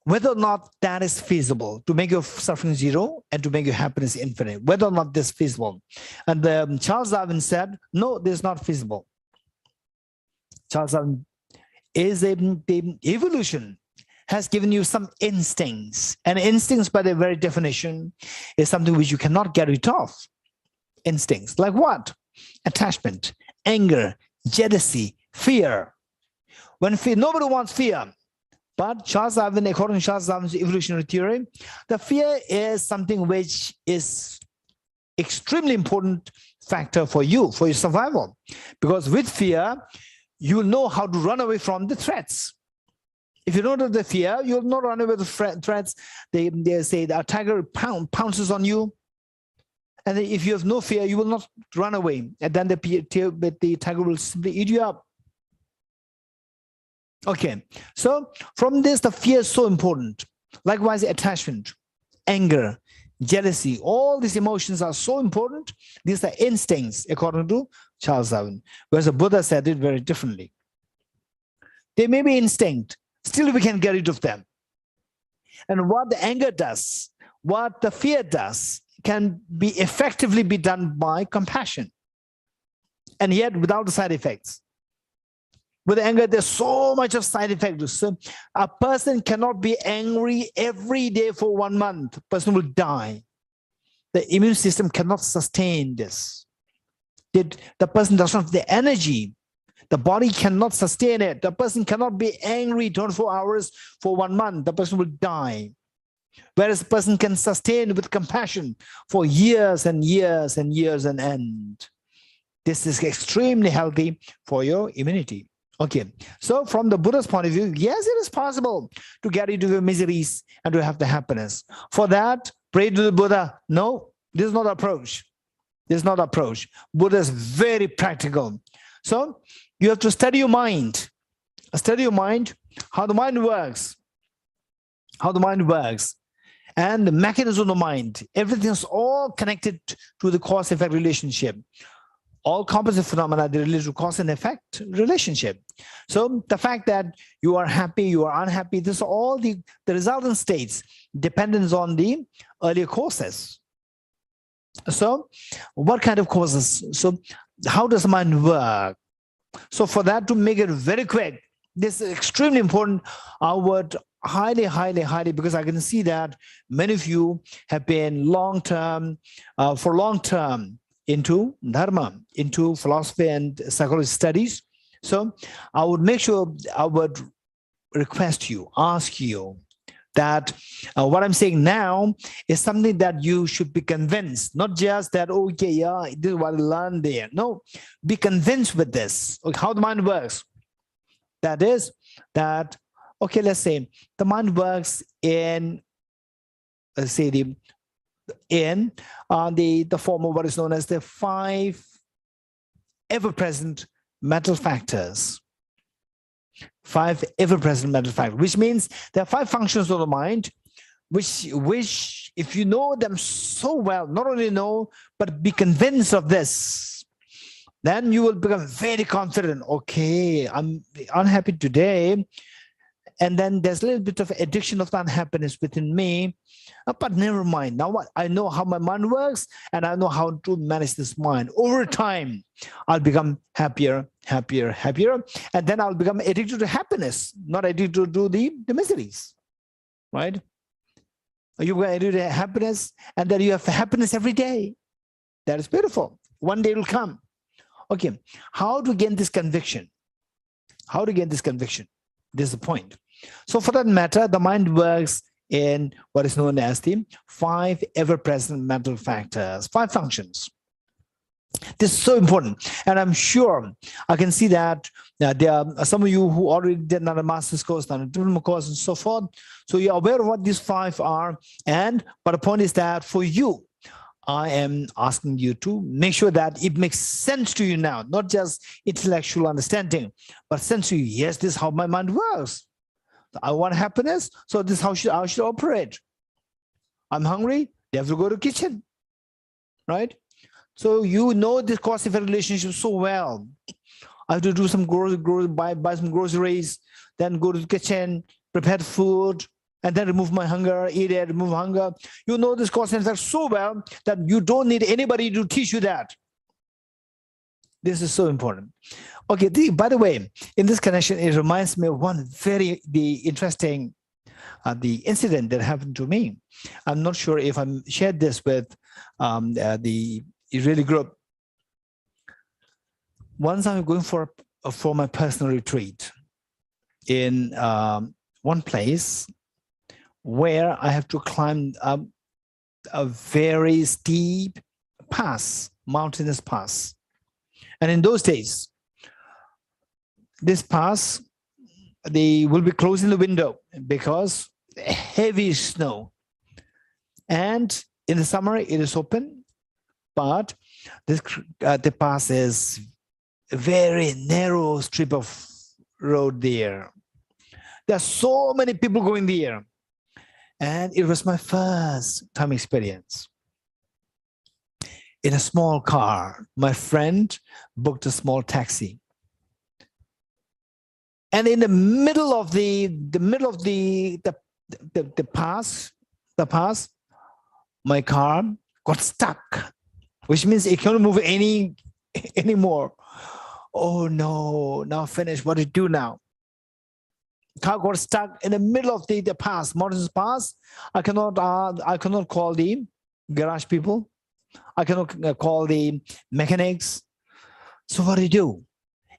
whether or not that is feasible to make your suffering 0 and to make your happiness infinite. Whether or not this is feasible. And Charles Darwin said, no, this is not feasible. Charles Darwin is the evolution has given you some instincts, and instincts by their very definition is something which you cannot get rid of. Instincts like what? Attachment, anger, jealousy, fear. When fear, nobody wants fear, but Charles Darwin, according to Charles Darwin's evolutionary theory, the fear is something which is extremely important factor for you, for your survival, because with fear, you will know how to run away from the threats. If you don't have the fear, you'll not run away with the threats. They say a tiger pounces on you. And if you have no fear, you will not run away. And then the tiger will simply eat you up. Okay, so from this, the fear is so important. Likewise, attachment, anger, jealousy, all these emotions are so important. These are instincts, according to Charles Darwin, whereas the Buddha said it very differently. They may be instinct, still we can get rid of them. And what the anger does, what the fear does, can be effectively be done by compassion, and yet without the side effects. With anger, there's so much of side effects. So a person cannot be angry every day for 1 month. A person will die. The immune system cannot sustain this. The person does not have the energy The body cannot sustain it. The person cannot be angry 24 hours for 1 month. The person will die. Whereas the person can sustain with compassion for years and years and years and end. This is extremely healthy for your immunity. Okay, so from the Buddha's point of view, yes, it is possible to get rid of your miseries and to have the happiness. For that, pray to the Buddha. No, this is not the approach. This is not the approach. Buddha is very practical. So you have to study your mind. Study your mind, how the mind works. How the mind works. And the mechanism of the mind. Everything is all connected to the cause-effect relationship. All composite phenomena, they relate to cause and effect relationship. So the fact that you are happy, you are unhappy, this is all the resultant states dependence on the earlier causes. So what kind of causes? So how does the mind work? So for that, to make it very quick, this is extremely important. I would highly, because I can see that many of you have been long-term into dharma, into philosophy and psychology studies. So I would make sure, I would request you, ask you that what I'm saying now is something that you should be convinced, not just that, okay, yeah, this is what I learned there. No, be convinced with this, how the mind works. That is that, okay, let's say the mind works in, let's say the form of what is known as the 5 ever-present mental factors. 5 ever-present mental factors, which means there are 5 functions of the mind, which if you know them so well, not only know, but be convinced of this, then you will become very confident. Okay, I'm unhappy today, and then there's a little bit of addiction of unhappiness within me, but never mind. Now what? I know how my mind works, and I know how to manage this mind. Over time, I'll become happier, and then I'll become addicted to happiness, not addicted to the miseries, right? You get addicted to happiness, and then you have happiness every day. That is beautiful. One day it will come. Okay, how to gain this conviction? How to gain this conviction? This is the point. So for that matter, the mind works in what is known as the 5 ever-present mental factors, 5 functions. This is so important. And I'm sure I can see that there are some of you who already did another master's course, another diploma course, and so forth. So you're aware of what these 5 are. But the point is that for you, I am asking you to make sure that it makes sense to you now, not just intellectual understanding, but sense to you. Yes, this is how my mind works. I want happiness, so this is how I should operate. I'm hungry, they have to go to the kitchen, right? So you know this cause-effect relationship so well. I have to do some buy some groceries, then go to the kitchen, prepare food, and then remove my hunger, eat it, remove hunger. You know this cause and effect so well that you don't need anybody to teach you that. This is so important. Okay, by the way, in this connection, it reminds me of one very interesting incident that happened to me. I'm not sure if I shared this with the Israeli group. Once I'm going for my personal retreat in one place where I have to climb a very steep pass, mountainous pass. And in those days, this pass, they will be closing the window because heavy snow. And in the summer, it is open, but this the pass is a very narrow strip of road there. There are so many people going there. And it was my first time experience. In a small car, my friend booked a small taxi. And in the middle of the pass, my car got stuck, which means it can't move anymore. Oh no, now finished. What do you do now? Car got stuck in the middle of the pass, mountainous pass. I cannot call the garage people. I cannot call the mechanics. So what do you do?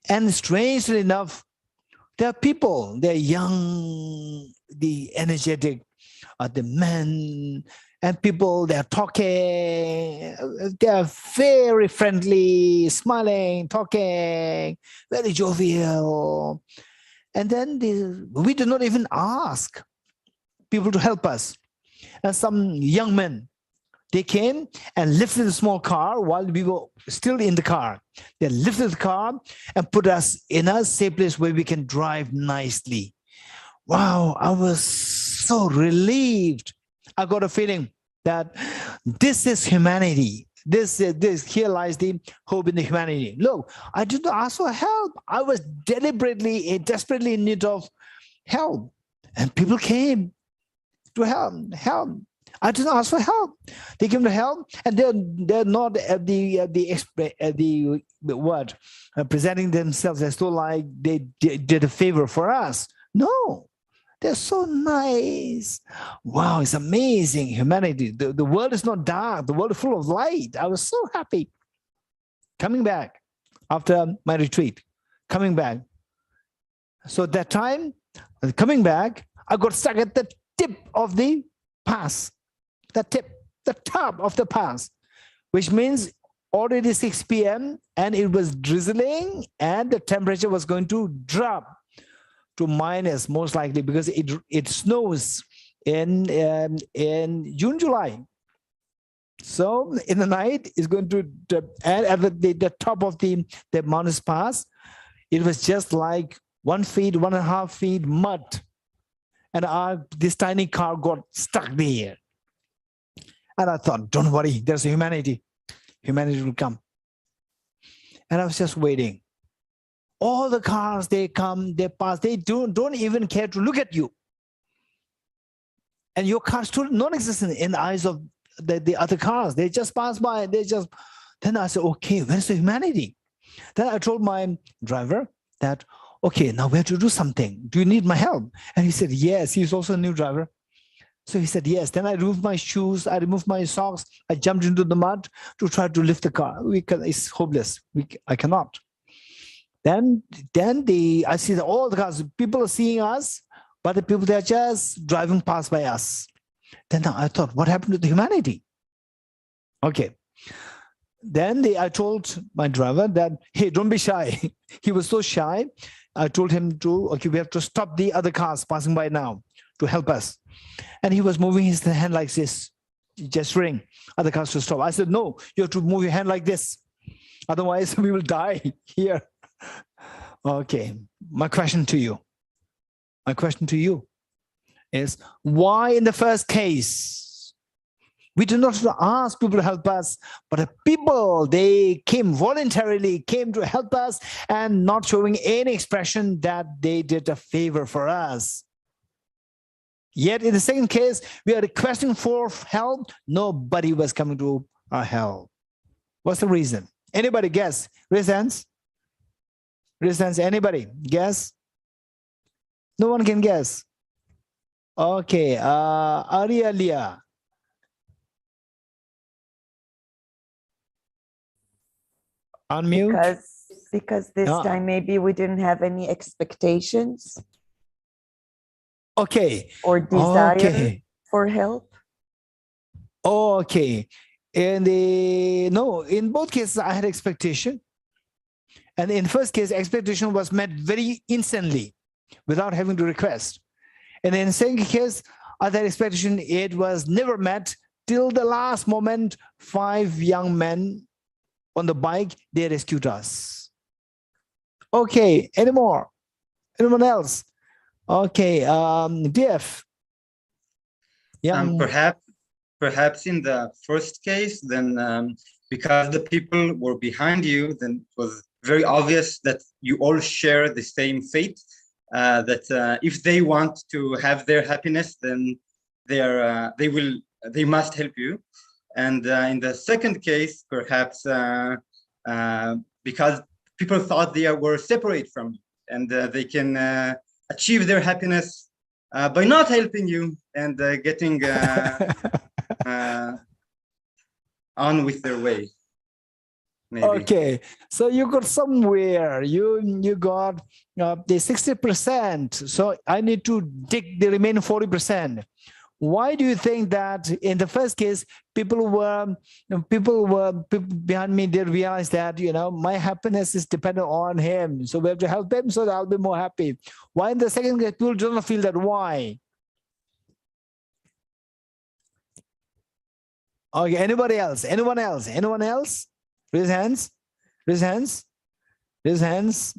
And strangely enough, there are people, they're young, the energetic, the men, and people, they're talking, they're very friendly, smiling, talking, very jovial. And then we do not even ask people to help us. And some young men, they came and lifted a small car while we were still in the car. They lifted the car and put us in a safe place where we can drive nicely. Wow, I was so relieved. I got a feeling that this is humanity. This here lies the hope in the humanity. Look, I did not ask for help. I was desperately in need of help, and people came to help. I did not ask for help. They came to help, and they're not at the word presenting themselves as though like they did a favor for us. No. They're so nice. Wow, it's amazing, humanity. The world is not dark. The world is full of light. I was so happy. Coming back after my retreat, coming back. So at that time, coming back, I got stuck at the tip of the pass. The top of the pass, which means already 6 p.m. and it was drizzling and the temperature was going to drop to minus, most likely, because it snows in June, July. So in the night, it's going to, and at the top of the mountain pass, it was just like 1 feet, 1.5 feet mud. And this tiny car got stuck there. And I thought, don't worry, there's humanity. Humanity will come. And I was just waiting. All the cars, they come, they pass, they don't even care to look at you. And your car stood non-existent in the eyes of the other cars. They just pass by, then I said, okay, where's the humanity? Then I told my driver that, okay, now we have to do something. Do you need my help? And he said, yes, he's also a new driver. So he said, yes. Then I removed my shoes, I removed my socks, I jumped into the mud to try to lift the car. It's hopeless, I cannot. Then I see that all the cars, people are seeing us, but the people, they're just driving past by us. Then I thought, what happened to the humanity? Okay. Then I told my driver that, hey, don't be shy. He was so shy. I told him okay, we have to stop the other cars passing by now to help us. And he was moving his hand like this, gesturing other cars to stop. I said, no, you have to move your hand like this. Otherwise, we will die here. Okay, my question to you is, why in the first case we do not ask people to help us, but the people, they voluntarily came to help us and not showing any expression that they did a favor for us? Yet in the second case, we are requesting for help. Nobody was coming to our help. What's the reason? Anybody guess? Raise hands. Raise hands. Anybody guess? No one can guess. Okay. Arialia. Unmute. Because this time maybe we didn't have any expectations. Okay. Or desire for help. Okay. And in both cases, I had expectation. And in the first case, expectation was met very instantly without having to request. And in the second case, other expectation, it was never met till the last moment. 5 young men on the bike, they rescued us. Okay, any more? Anyone else? Okay, DF. Yeah. Perhaps in the first case, then because the people were behind you, then it was very obvious that you all share the same fate. That if they want to have their happiness, then they must help you. And in the second case, perhaps because people thought they were separate from you, and they can achieve their happiness by not helping you and getting on with their way. maybe. Okay, so you got somewhere, you got the 60%. So I need to dig the remaining 40%. Why do you think that in the first case, people behind me, they realized that, my happiness is dependent on him. So we have to help him so that I'll be more happy. Why in the second case, people do not feel that? Why? Okay, anybody else? Anyone else? Anyone else? Raise hands. Raise hands. Raise hands.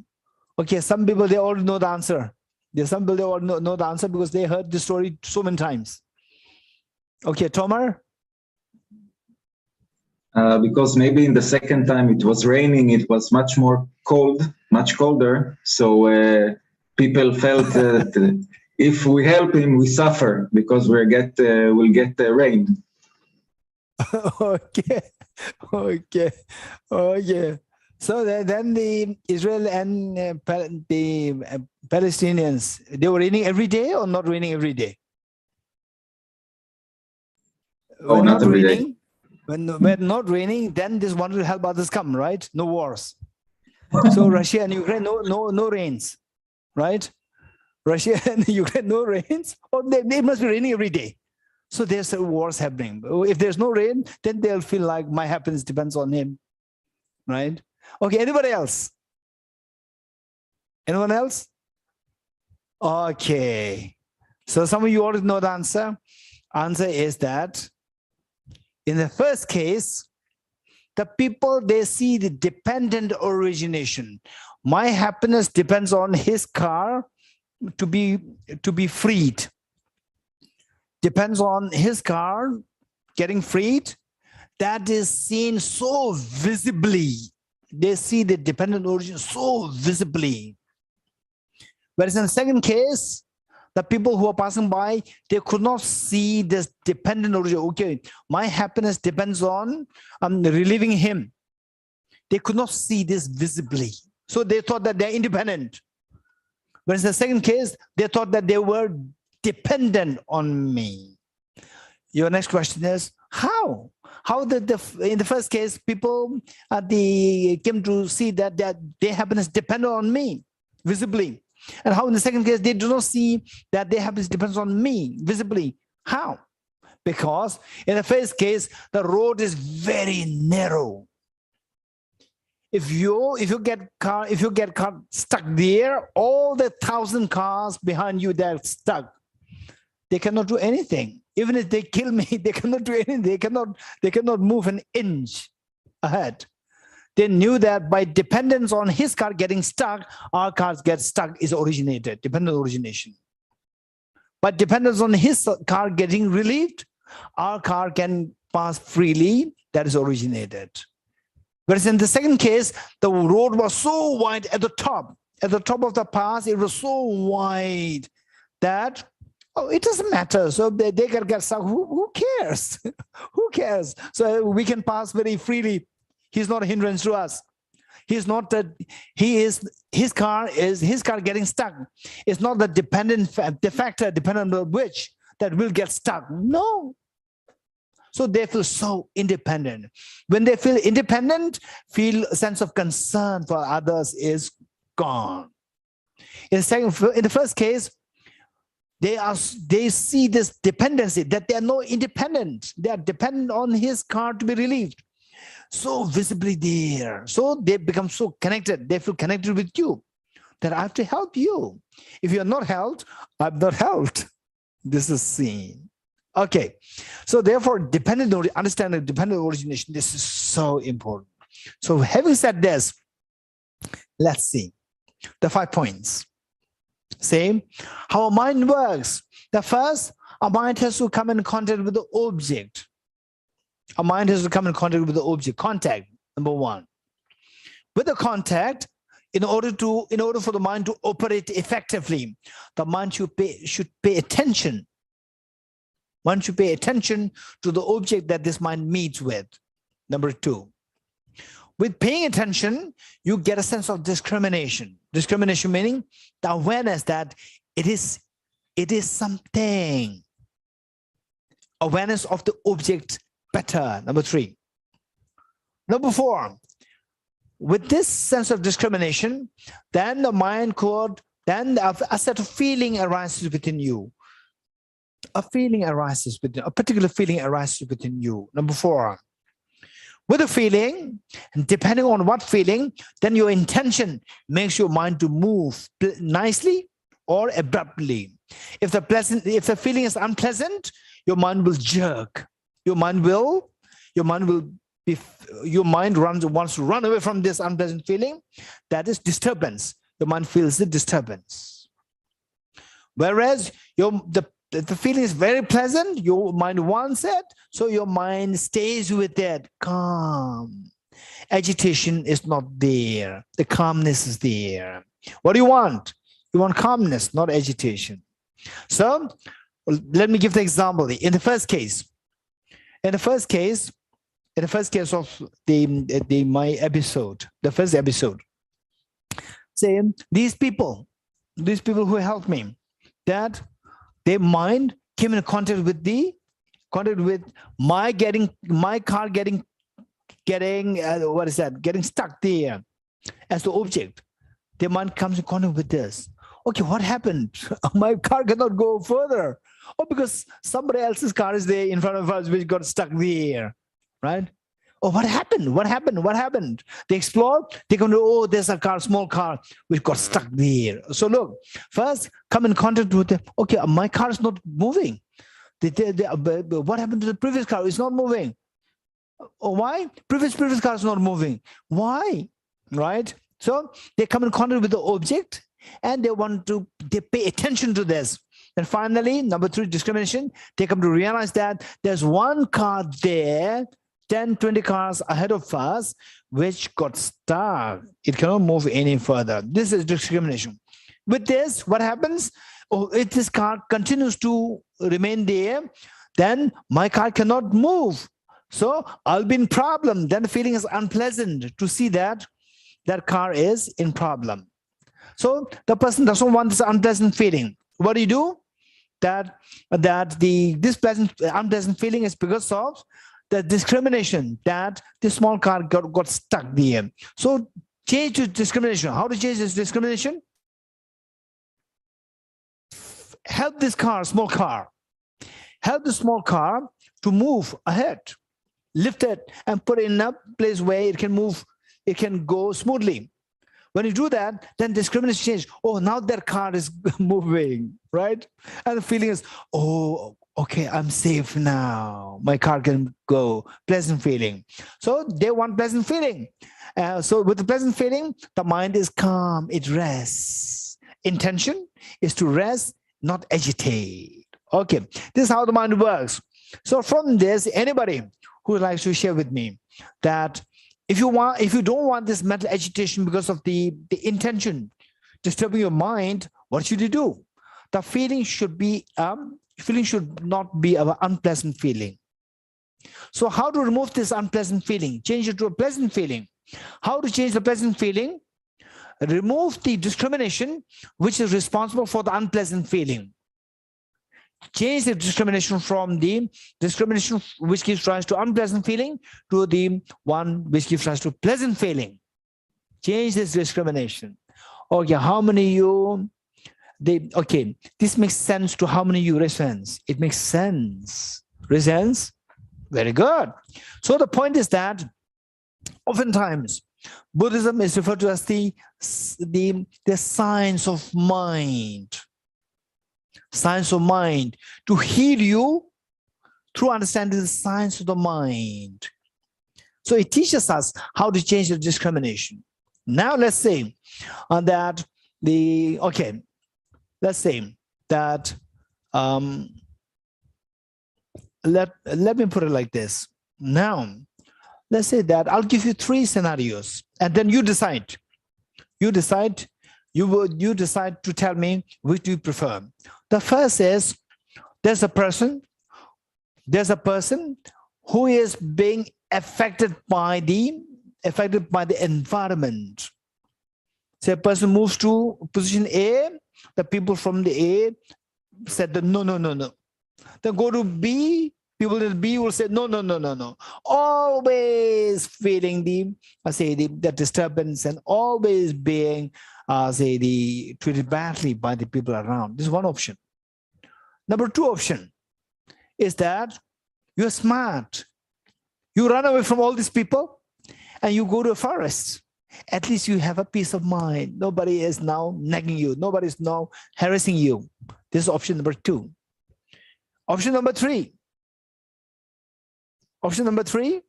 Okay, some people, they already know the answer. There's some people, they already know the answer because they heard the story so many times. Okay, Tomar? Because maybe in the second time it was raining, it was much more cold, much colder. So people felt that if we help him, we suffer because we'll get rain. Okay, okay, okay. So then the Israel and the Palestinians, they were raining every day or not raining every day? Oh, not every day. When not raining, then this one will help others come, right? No wars. So Russia and Ukraine, no rains, right? Russia and Ukraine, no rains. Or they must be raining every day. So there's wars happening. If there's no rain, then they'll feel like my happiness depends on him, right? Okay, anybody else? Anyone else? Okay. So some of you already know the answer. Answer is that in the first case, the people, they see the dependent origination. My happiness depends on his car to be freed. Depends on his car getting freed. That is seen so visibly. They see the dependent origin so visibly. Whereas in the second case, the people who are passing by, they could not see this dependent origin. Okay, my happiness depends on relieving him. They could not see this visibly. So they thought that they're independent. Whereas in the second case, they thought that they were dependent on me. Your next question is, how? How did in the first case, people they came to see that their happiness depended on me visibly? And how in the second case, they do not see that their happiness depends on me visibly? How? Because in the first case, the road is very narrow. If you get car stuck there, all the 1,000 cars behind you, they're stuck. They cannot do anything. Even if they kill me, they cannot do anything. They cannot move an inch ahead. They knew that by dependence on his car getting stuck, our cars get stuck is originated, dependent origination. But dependence on his car getting relieved, our car can pass freely, that is originated. Whereas in the second case, the road was so wide at the top of the pass, it was so wide that, oh, it doesn't matter. So they can get stuck. Who cares? Who cares? So we can pass very freely. He's not a hindrance to us. He's not that his car getting stuck. It's not the factor dependent on which that will get stuck. No. So they feel so independent. When they feel independent, feel a sense of concern for others is gone. In the first case, they see this dependency, that they are not independent. They are dependent on his car to be relieved. So visibly there. So they become so connected. They feel connected with you, that I have to help you. If you're not helped, I'm not helped. This is seen. Okay, so therefore, understanding dependent origination, this is so important. So having said this, let's see the 5 points. Same, how a mind works. The first, a mind has to come in contact with the object. A mind has to come in contact with the object. Contact, number one. With the contact, in order for the mind to operate effectively, the mind should pay attention. One should pay attention to the object that this mind meets with. Number two, with paying attention, you get a sense of discrimination. Discrimination meaning the awareness that it is something. Awareness of the object better. Number three. Number four, with this sense of discrimination, then the mind could, then a set of feeling arises within you. A feeling arises within, a particular feeling arises within you. Number 4. With a feeling, and depending on what feeling, then your intention makes your mind to move nicely or abruptly. If the feeling is unpleasant, your mind will jerk. Your mind wants to run away from this unpleasant feeling. That is disturbance. Your mind feels the disturbance. Whereas the feeling is very pleasant, your mind wants it, so your mind stays with it, calm. Agitation is not there. The calmness is there. What do you want? You want calmness, not agitation. So let me give the example. In the first case of my episode, the first episode, say these people who helped me, that their mind came in contact with my car getting getting stuck there as the object. Their mind comes in contact with this. Okay, what happened? My car cannot go further. Oh, because somebody else's car is there in front of us, which got stuck there, right? Oh, what happened? What happened? What happened? They explore, they come to, oh, there's a car, small car, which got stuck there. So look, first come in contact with them. Okay, my car is not moving. What happened to the previous car? It's not moving. Oh, why? Previous car is not moving. Why? Right? So they come in contact with the object and they pay attention to this. And finally, number 3, discrimination. They come to realize that there's one car there, 10, 20 cars ahead of us, which got stuck. It cannot move any further. This is discrimination. With this, what happens? Oh, if this car continues to remain there, then my car cannot move. So I'll be in problem. Then the feeling is unpleasant to see that that car is in problem. So the person doesn't want this unpleasant feeling. What do you do? This unpleasant feeling is because of the discrimination that the small car got stuck there. So change to discrimination. How to change this discrimination? Help this car, small car. Help the small car to move ahead. Lift it and put it in a place where it can move, it can go smoothly. When you do that, then discrimination change. Oh, now that car is moving, right? And the feeling is, oh, okay, I'm safe now. My car can go. Pleasant feeling. So they want pleasant feeling. So with the pleasant feeling, the mind is calm. It rests. Intention is to rest, not agitate. Okay, this is how the mind works. So from this, anybody who would like to share with me that if you don't want this mental agitation because of the intention disturbing your mind, what should you do? The feeling should not be an unpleasant feeling. So how to remove this unpleasant feeling? Change it to a pleasant feeling. How to change the pleasant feeling? Remove the discrimination which is responsible for the unpleasant feeling. Change the discrimination from the discrimination which gives rise to unpleasant feeling to the one which gives rise to pleasant feeling. Change this discrimination. Okay, how many you? Okay, this makes sense to how many you? Raise hands. It makes sense. Raise hands. Very good. So the point is that oftentimes Buddhism is referred to as the science of mind. Science of mind, to heal you through understanding the science of the mind. So it teaches us how to change the discrimination. Now let's say that let me put it like this. Now let's say that I'll give you 3 scenarios and then you decide. You decide to tell me which do you prefer. The first is there's a person who is being affected by the environment. So a person moves to position A, the people from the A said no. Then go to B, People in B will say, no, no, no, no, no. Always feeling the disturbance and always being, treated badly by the people around. This is one option. Number two option is that you're smart. You run away from all these people and you go to a forest. At least you have a peace of mind. Nobody is now nagging you. Nobody is now harassing you. This is option number two. Option number three. Option number three,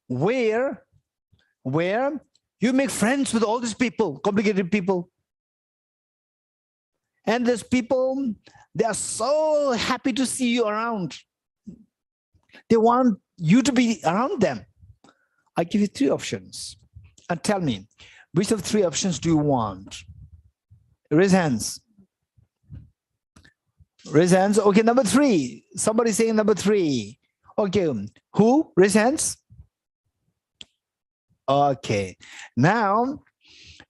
where you make friends with all these people, complicated people. And these people, they are so happy to see you around. They want you to be around them. I give you three options. And tell me, which of three options do you want? Raise hands. Raise hands. Okay, number three. Somebody saying number three. Okay, who? Raise hands. Okay, now,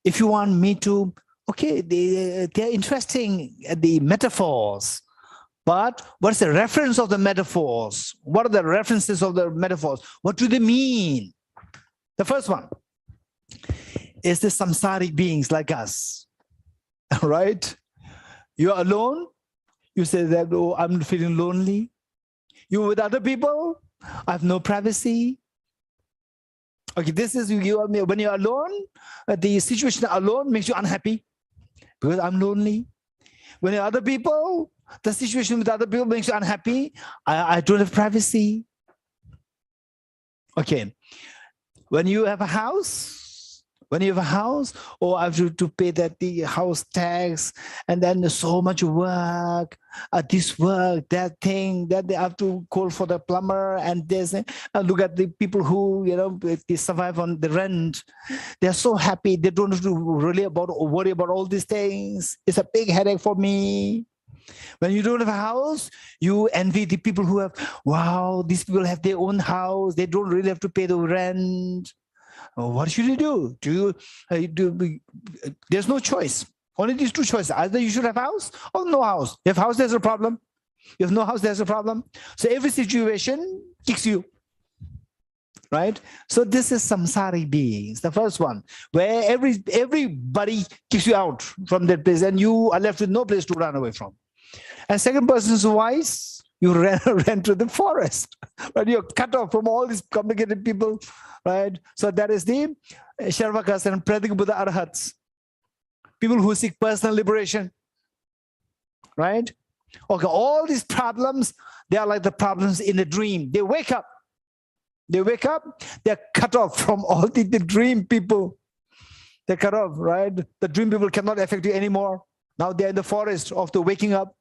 if you want me to, okay, they're interesting, the metaphors, but what's the reference of the metaphors? What are the references of the metaphors? What do they mean? The first one is the samsaric beings like us, right? You're alone. You say that, oh, I'm feeling lonely. You with other people, I have no privacy. Okay, this is you. When you're alone, the situation alone makes you unhappy because I'm lonely. When you're other people, the situation with other people makes you unhappy. I don't have privacy. Okay, when you have a house, or I have to pay the house tax, and then there's so much work, this work, that thing, that they have to call for the plumber, and this, look at the people who, they survive on the rent. They're so happy. They don't have to worry about all these things. It's a big headache for me. When you don't have a house, you envy the people who have, wow, these people have their own house. They don't really have to pay the rent. What should you do? There's no choice. Only these two choices. Either you should have a house or no house. If house, there's a problem. If no house, there's a problem. So every situation kicks you. Right? So this is samsaric beings, the first one, where everybody kicks you out from that place and you are left with no place to run away from. And second person is wise. You ran to the forest, right? You're cut off from all these complicated people, right? So that is the Sharvakas and Pratik Buddha Arhats. People who seek personal liberation, right? Okay, all these problems, they are like the problems in a dream. They wake up, they're cut off from all the dream people. They're cut off, right? The dream people cannot affect you anymore. Now they're in the forest of the waking up.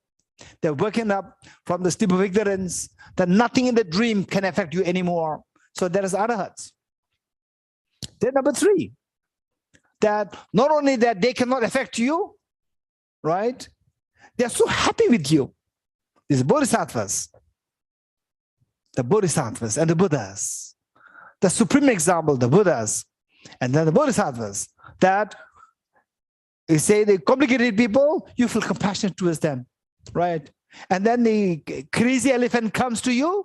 They're waking up from the sleep of ignorance, that nothing in the dream can affect you anymore. So there is arahats. Then number three, that not only that they cannot affect you, right? They're so happy with you. These bodhisattvas, the bodhisattvas and the Buddhas, the supreme example, the Buddhas, and then the bodhisattvas, that you say the complicated people, you feel compassionate towards them. Right? And then the crazy elephant comes to you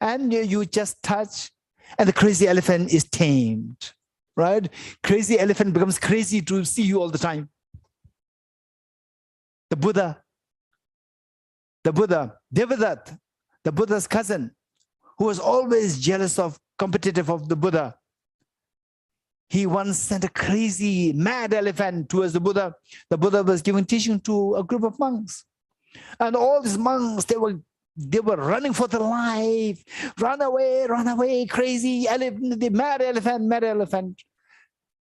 and you just touch and the crazy elephant is tamed. Right? Crazy elephant becomes crazy to see you all the time. The Buddha, Devadatta, the Buddha's cousin, who was always jealous of, competitive of the Buddha. He once sent a crazy, mad elephant towards the Buddha. The Buddha was giving teaching to a group of monks. And all these monks, they were running for their life. Run away, crazy elephant, the mad elephant.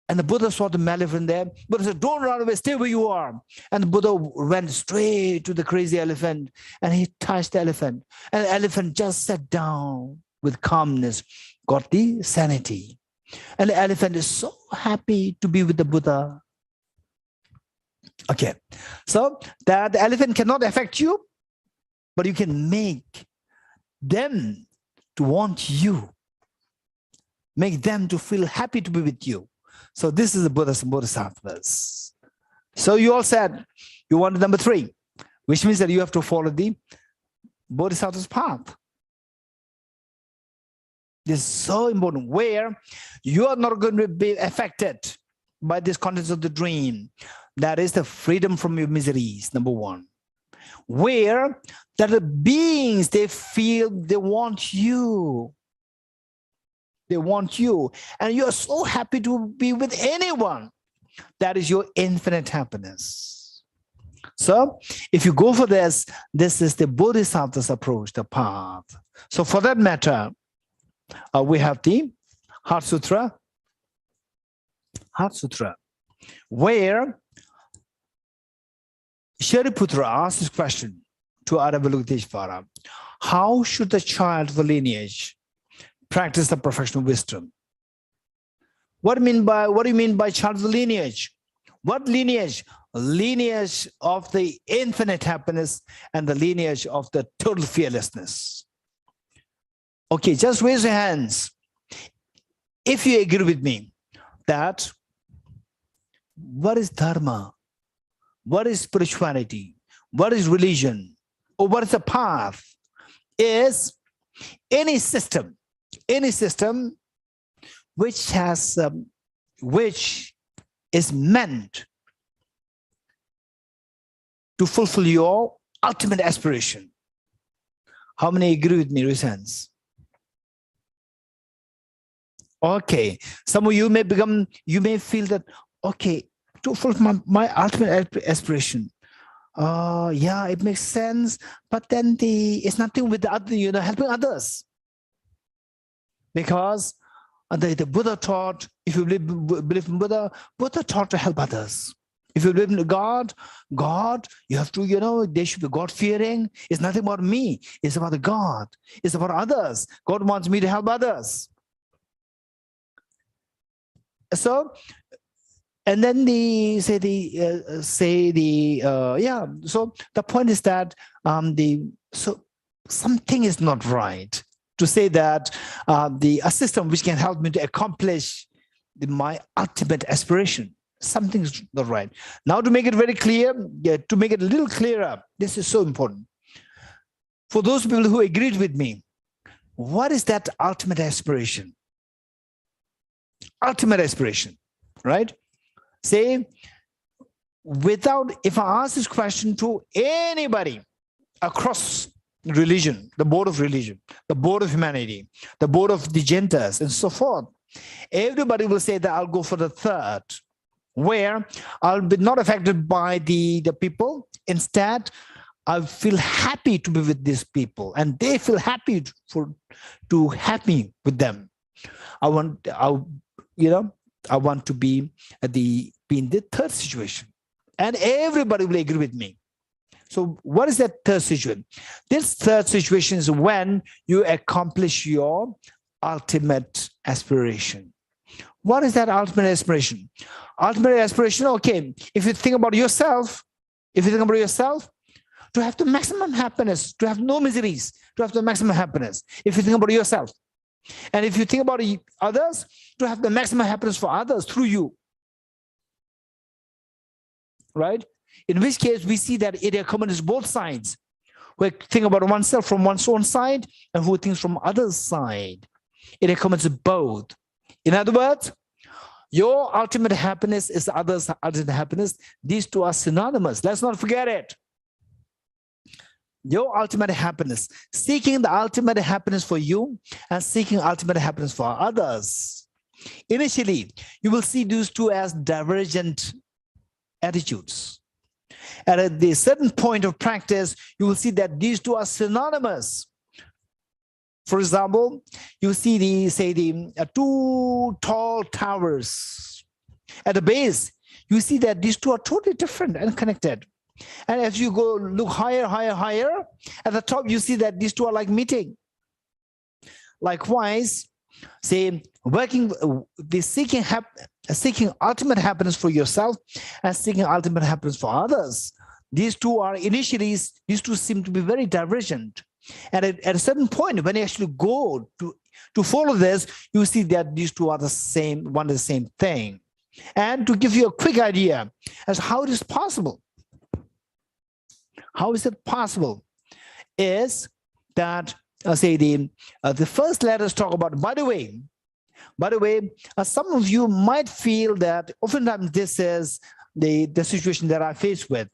And the Buddha saw the mad elephant there. Buddha said, don't run away, stay where you are. And the Buddha went straight to the crazy elephant and he touched the elephant. And the elephant just sat down with calmness, got the sanity. And the elephant is so happy to be with the Buddha. Okay, so that the elephant cannot affect you, but you can make them to want you. Make them to feel happy to be with you. So this is the Buddhas and Bodhisattvas. So you all said you wanted number three, which means that you have to follow the Bodhisattva's path. This is so important, where you are not going to be affected by this contents of the dream. That is the freedom from your miseries, number one. Where that the beings, they feel they want you. They want you. And you're so happy to be with anyone. That is your infinite happiness. So if you go for this, this is the Bodhisattva's approach, the path. So for that matter, we have the Heart Sutra, where Shariputra asks this question to Avalokiteshvara: how should the child of the lineage practice the perfection of wisdom? What do you mean by child of the lineage? What lineage? Lineage of the infinite happiness and the lineage of the total fearlessness. Okay, just raise your hands if you agree with me that what is dharma, what is spirituality, what is religion, or what is the path, is any system which has which is meant to fulfill your ultimate aspiration. How many agree with me? Raise hands. Okay, some of you may feel that, okay, to fulfill my ultimate aspiration. Yeah, it makes sense, but then it's nothing with the other, helping others. Because the Buddha taught, if you believe in Buddha taught to help others. If you believe in God, you have to, they should be God-fearing. It's nothing about me. It's about the God. It's about others. God wants me to help others. So, and then so the point is that so something is not right to say that a system which can help me to accomplish my ultimate aspiration. Something is not right. Now, to make it very clear, to make it a little clearer, this is so important. For those people who agreed with me, what is that ultimate aspiration? Ultimate aspiration, right? Say, if I ask this question to anybody across religion, the board of religion, the board of humanity, the board of the Jantas, and so forth, everybody will say that I'll go for the third, where I'll be not affected by the people. Instead, I feel happy to be with these people, and they feel happy to have me with them. I want to be in the third situation, and everybody will agree with me. So what is that third situation? This third situation is when you accomplish your ultimate aspiration. What is that ultimate aspiration? Ultimate aspiration, okay, if you think about yourself, to have the maximum happiness, to have no miseries, to have the maximum happiness, if you think about yourself. And if you think about others, to have the maximum happiness for others through you. Right? In which case, we see that it accommodates both sides. We think about oneself from one's own side, and who thinks from others' side. It accommodates both. In other words, your ultimate happiness is others' ultimate happiness. These two are synonymous. Let's not forget it. Your ultimate happiness, seeking the ultimate happiness for you and seeking ultimate happiness for others. Initially, you will see these two as divergent attitudes. And at the certain point of practice, you will see that these two are synonymous. For example, you see the two tall towers. At the base, you see that these two are totally different and connected. And as you go look higher, at the top, you see that these two are like meeting. Likewise, say, seeking ultimate happiness for yourself and seeking ultimate happiness for others. These two seem to be very divergent. And at a certain point, when you actually go to follow this, you see that these two are the same thing. And to give you a quick idea as how it is possible, How is it possible? Is that, say, the first letters talk about, by the way, some of you might feel that oftentimes this is the situation that I face with.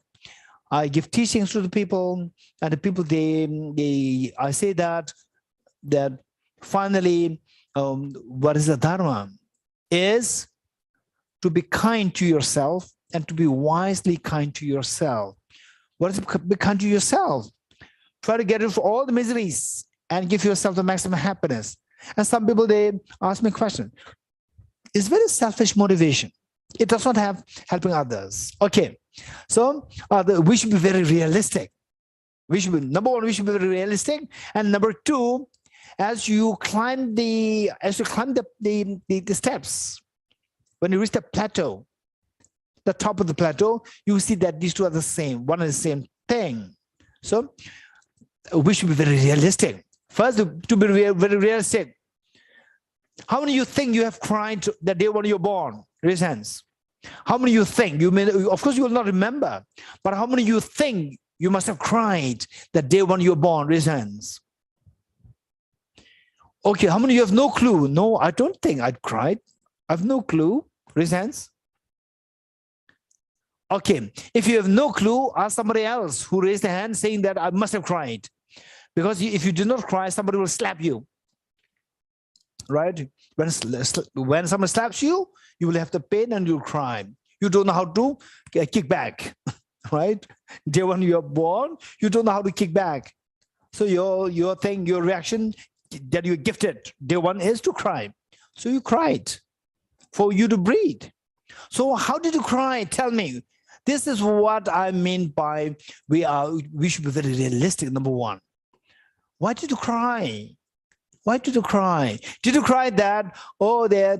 I give teachings to the people, and the people, I say that finally, what is the Dharma? Is to be kind to yourself and to be wisely kind to yourself. What is be kind to yourself? Try to get rid of all the miseries and give yourself the maximum happiness. And some people, they ask me a question. It's very selfish motivation. It does not have helping others. Okay, so we should be very realistic. We should be, number one, we should be very realistic, and number two, as you climb the steps, when you reach the plateau, the top of the plateau, you see that these two are the same. One is the same thing. So we should be very realistic. First, to be very realistic. How many of you think you have cried the day when you're born? Raise hands. How many of you think? You may, of course, you will not remember, but how many of you think you must have cried the day when you're born? Raise hands. Okay, how many of you have no clue? No, I don't think I'd cried. I have no clue. Raise hands. Okay, if you have no clue, ask somebody else who raised a hand saying that I must have cried. Because if you do not cry, somebody will slap you. Right? When someone slaps you, you will have the pain and you'll cry. You don't know how to kick back. Right? Day when you're born, you don't know how to kick back. So your reaction that you're gifted, day one is to cry. So you cried for you to breathe. So how did you cry? Tell me. This is what I mean by we should be very realistic, number one. Why did you cry? Why did you cry? Did you cry that, oh, the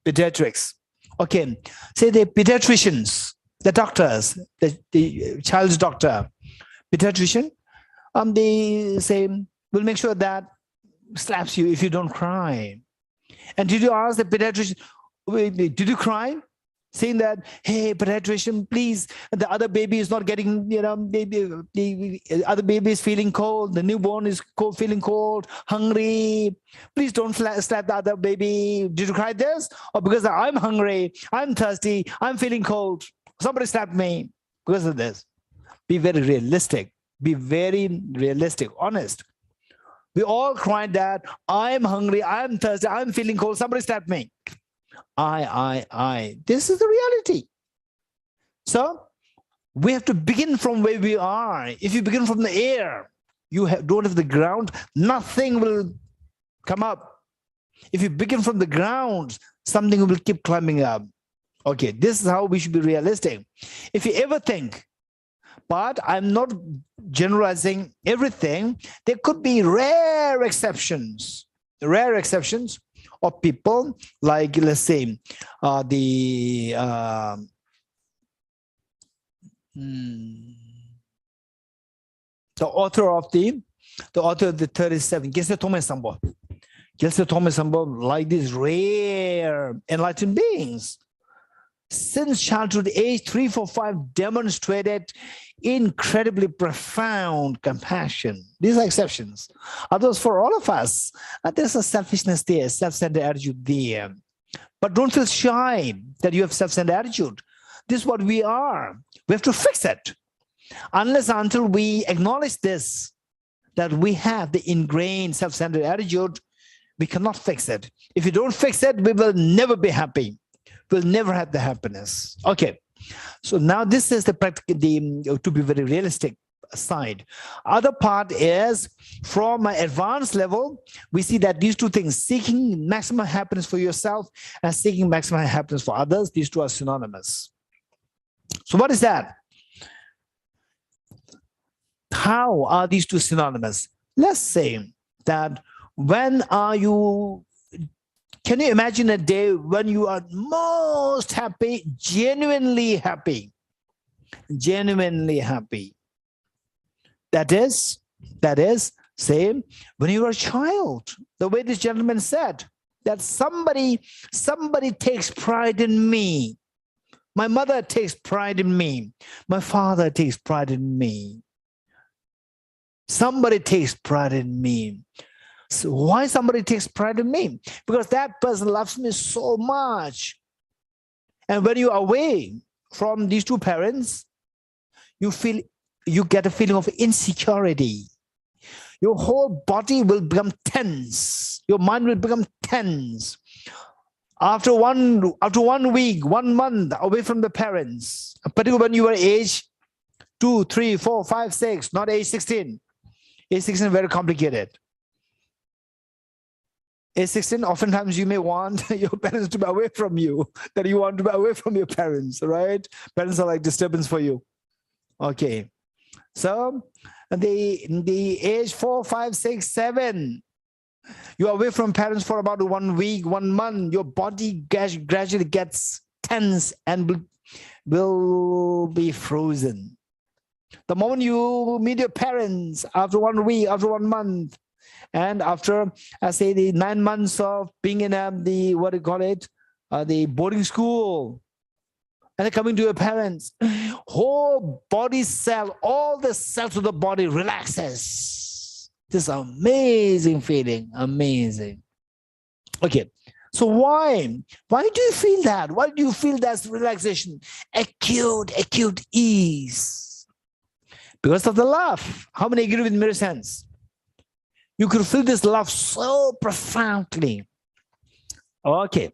pediatrics. Okay, say the pediatricians, the doctors, the child's doctor, pediatrician, they say, we'll make sure that slaps you if you don't cry. And did you ask the pediatrician, did you cry? Saying that, hey, pediatrician, please, the other baby is not getting, the other baby is feeling cold, the newborn is feeling cold, hungry. Please don't slap the other baby. Did you cry this? Or because I'm hungry, I'm thirsty, I'm feeling cold, somebody slapped me because of this. Be very realistic. Be very realistic, honest. We all cried that I'm hungry, I'm thirsty, I'm feeling cold, somebody slapped me. I. This is the reality. So we have to begin from where we are. If you begin from the air, you don't have the ground, nothing will come up. If you begin from the ground, something will keep climbing up. Okay, this is how we should be realistic. If you ever think, but I'm not generalizing everything, there could be rare exceptions of people, like, let's say, the author of the 37, Geshe Dorji Damdul, like these rare enlightened beings, since childhood age 3, 4, 5, demonstrated incredibly profound compassion. These are exceptions. Others, for all of us, there's a selfishness there, self-centered attitude there. But don't feel shy that you have self-centered attitude. This is what we are. We have to fix it. Unless until we acknowledge this, that we have the ingrained self-centered attitude, we cannot fix it. If you don't fix it, we will never be happy. We'll never have the happiness. Okay. So now this is the practical, to be very realistic side. Other part is from an advanced level, we see that these two things, seeking maximum happiness for yourself and seeking maximum happiness for others, these two are synonymous. So what is that? How are these two synonymous? Let's say that when are you, can you imagine a day when you are most happy, genuinely happy? Genuinely happy. That is, say, when you were a child, the way this gentleman said, that somebody takes pride in me. My mother takes pride in me. My father takes pride in me. Somebody takes pride in me. So why somebody takes pride in me? Because that person loves me so much. And when you are away from these two parents, you get a feeling of insecurity. Your whole body will become tense. Your mind will become tense. After 1 week, 1 month away from the parents, particularly when you were age 2, 3, 4, 5, 6, not age 16. Age 16 is very complicated. Age 16, oftentimes you may want your parents to be away from you, that you want to be away from your parents, right? Parents are like disturbance for you. Okay. So the age 4, 5, 6, 7, you're away from parents for about 1 week, 1 month, your body gradually gets tense and will be frozen. The moment you meet your parents after 1 week, after 1 month, and after, I say, the 9 months of being in the, what do you call it, the boarding school, and then coming to your parents, whole body cell, all the cells of the body relaxes. This amazing feeling, amazing. Okay, so why do you feel that? Why do you feel that relaxation? Acute ease. Because of the love. How many agree with me, raise hands? You could feel this love so profoundly. Okay.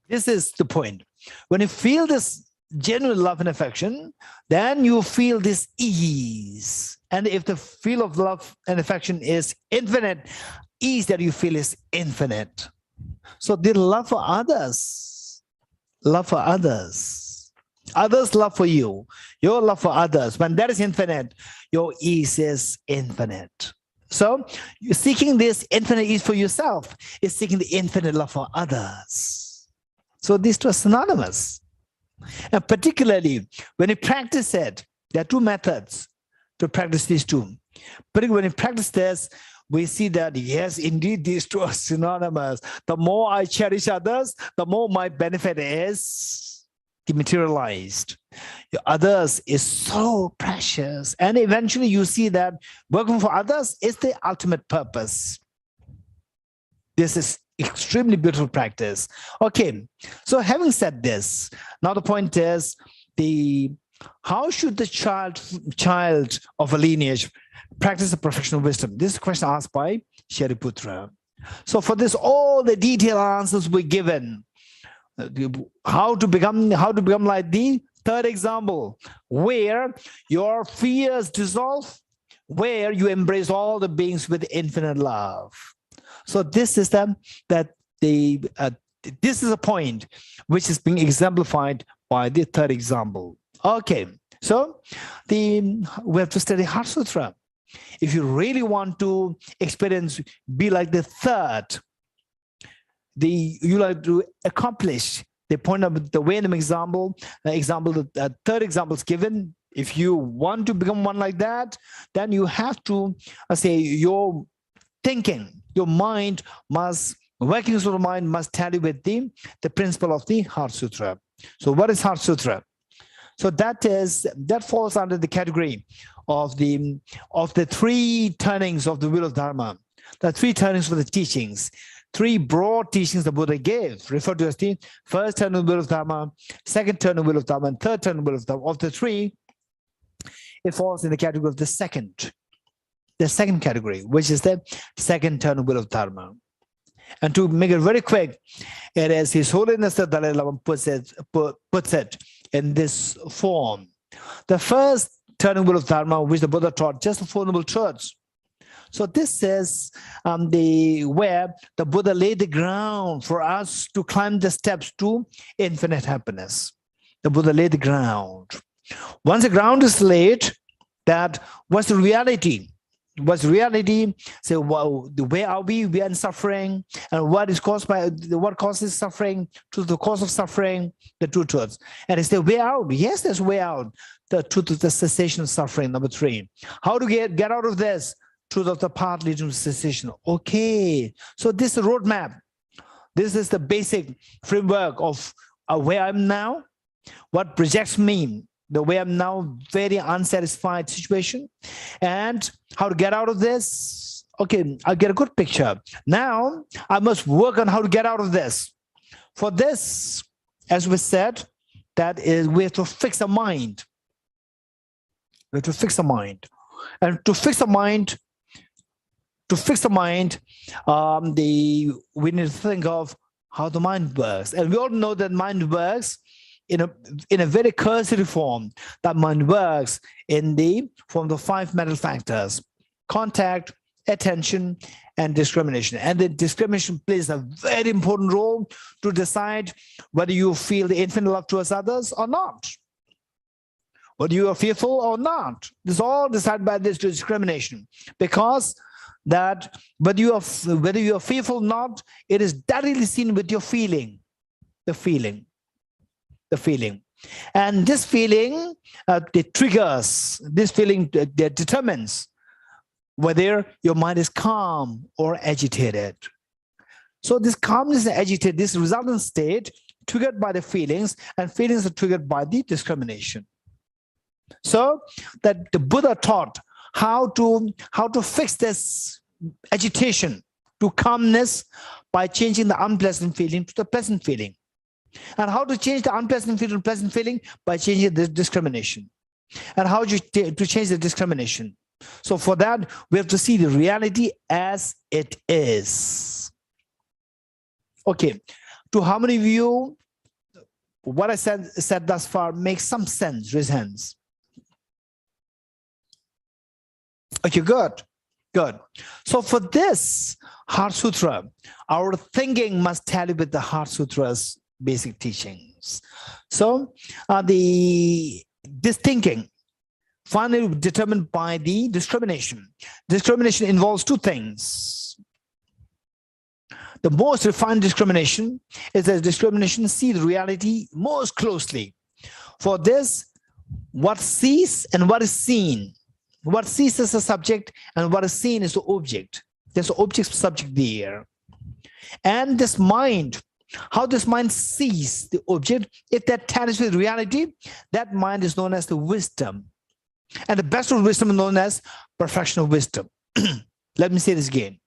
This is the point. When you feel this genuine love and affection, then you feel this ease. And if the feel of love and affection is infinite, ease that you feel is infinite. So the love for others, others' love for you, your love for others, when that is infinite, your ease is infinite. So you're seeking this infinite ease for yourself is seeking the infinite love for others. So these two are synonymous. And particularly when you practice it, there are two methods to practice these two. But when you practice this, we see that, yes, indeed, these two are synonymous. The more I cherish others, the more my benefit is dematerialized. Others is so precious. And eventually you see that working for others is the ultimate purpose. This is extremely beautiful practice. Okay, so having said this, now the point is, how should the child of a lineage practice the professional wisdom? This is a question asked by Shariputra. So for this, all the detailed answers were given. How to become like the third example, where your fears dissolve, where you embrace all the beings with infinite love. So this is this is a point which is being exemplified by the third example. Okay, so we have to study Heart Sutra. If you really want to experience, be like the third, you like to accomplish the point of the way in the example, the third example is given. If you want to become one like that, then you have to say your thinking, your mind must, working sort of mind must tally with the principle of the Heart Sutra. So what is Heart Sutra? So that falls under the category of the three turnings of the wheel of Dharma. The three turnings for the teachings. Three broad teachings the Buddha gave, referred to as the first turn of the wheel of Dharma, second turn of the wheel of Dharma, and third turn of the wheel of Dharma. Of the three, it falls in the category of the second category, which is the second turn of the wheel of Dharma. And to make it very quick, it is His Holiness the Dalai Lama puts it in this form. The first turn of the wheel of Dharma, which the Buddha taught, just the Four Noble Truths. So this is where the Buddha laid the ground for us to climb the steps to infinite happiness. The Buddha laid the ground. Once the ground is laid, that what's the reality? What's reality? So, well, where are we? We are in suffering, and what causes suffering? To the cause of suffering, the two truths. And it's the way out. Yes, there's a way out. The truth is the cessation of suffering. Number 3. How to get out of this? truth of the path leading to cessation. Okay, so this is a roadmap. This is the basic framework of where I'm now, what projects me, the way I'm now, very unsatisfied situation, and how to get out of this. Okay, I'll get a good picture. Now, I must work on how to get out of this. For this, as we said, that is, we have to fix the mind. We have to fix the mind. And to fix the mind, we need to think of how the mind works. And we all know that mind works in a very cursory form. That mind works in the form of 5 mental factors: contact, attention, and discrimination. And the discrimination plays a very important role to decide whether you feel the infinite love towards others or not, whether you are fearful or not. This is all decided by this discrimination, because that whether you are fearful or not, it is directly seen with your feeling, the feeling. And this feeling, it triggers, this feeling that determines whether your mind is calm or agitated. So this calmness and agitated, this resultant state triggered by the feelings, and feelings are triggered by the discrimination. So that the Buddha taught how to fix this agitation to calmness by changing the unpleasant feeling to the pleasant feeling. And how to change the unpleasant feeling to pleasant feeling? By changing the discrimination. And how to change the discrimination? So for that, we have to see the reality as it is. Okay, to how many of you, what I said thus far makes some sense? Raise hands. Okay, good. So for this Heart Sutra, our thinking must tally with the Heart Sutra's basic teachings. So this thinking finally determined by the discrimination. Discrimination involves 2 things. The most refined discrimination is that discrimination sees reality most closely. For this, what sees and what is seen. What sees is the subject, and what is seen is the object. There's an object subject there. And this mind, how this mind sees the object, if that tallies with reality, that mind is known as the wisdom. And the best of wisdom is known as perfection of wisdom. Let me say this again.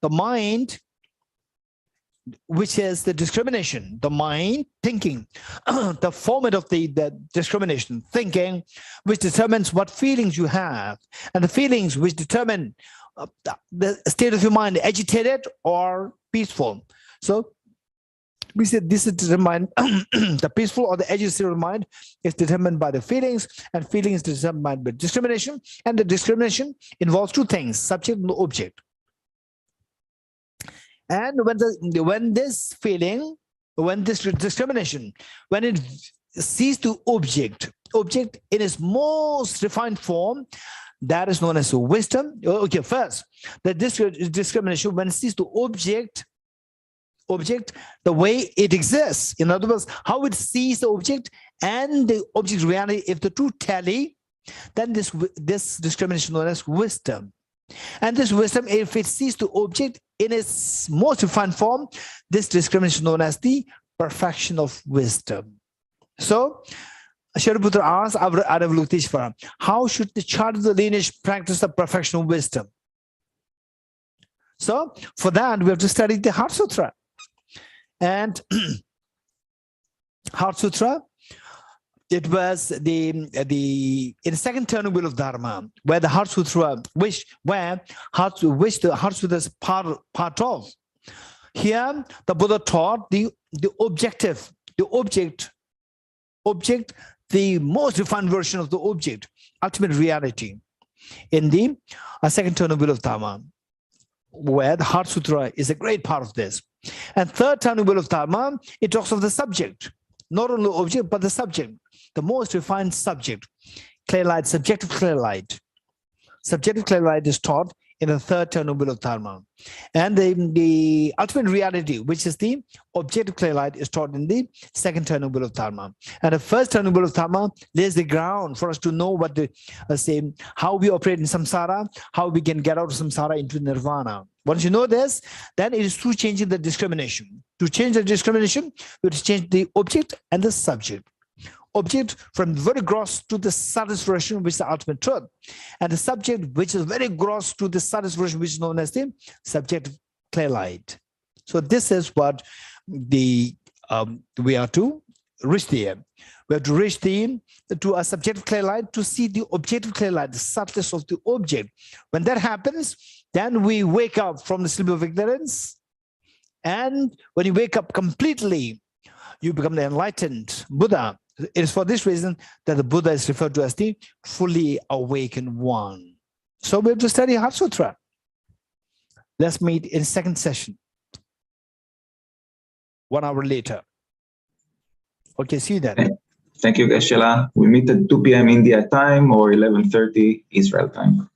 The mind, which is the discrimination, the mind, thinking, the format of the discrimination, thinking, which determines what feelings you have, and the feelings which determine the state of your mind, agitated or peaceful. So we said this is determined, the peaceful or the agitated state of mind is determined by the feelings, and feelings is determined by discrimination, and the discrimination involves 2 things, subject and object. And when this discrimination, when it sees the object in its most refined form, that is known as wisdom. Okay, first, the discrimination, when it sees the object, the way it exists. In other words, how it sees the object and the object reality, if the 2 tally, then this discrimination is known as wisdom. And this wisdom, if it sees the object in its most refined form, this discrimination is known as the perfection of wisdom. So, Shariputra asks Aravalokteshvara, how should the child of the lineage practice the perfection of wisdom? So, for that, we have to study the Heart Sutra. And Heart Sutra, it was in the second turning wheel of Dharma, where the Heart Sutra, which the Heart Sutra is part of. Here, the Buddha taught the object, the most refined version of the object, ultimate reality, in the second turning wheel of Dharma, where the Heart Sutra is a great part of this. And third turning wheel of Dharma, it talks of the subject, not only the object, but the subject. The most refined subject, clear light, subjective clear light. Subjective clear light is taught in the third turnable of Dharma. And the ultimate reality, which is the objective clear light, is taught in the second turnable of Dharma. And the first turnable of Dharma lays the ground for us to know what to say, how we operate in samsara, how we can get out of samsara into nirvana. Once you know this, then it is through changing the discrimination. To change the discrimination, we have to change the object and the subject. Object from very gross to the subtlest version, which is the ultimate truth, and the subject, which is very gross, to the subtlest version, which is known as the subjective clear light. So this is what we are to reach there. We have to reach to a subjective clear light to see the objective clear light, the subtlest of the object. When that happens, then we wake up from the sleep of ignorance, and when you wake up completely, you become the enlightened Buddha. It is for this reason that the Buddha is referred to as the fully awakened one. So we have to study Heart Sutra. Let's meet in second session, 1 hour later. Okay, see you then. Thank you, Geshe. We meet at 2 p.m. India time or 11:30 Israel time.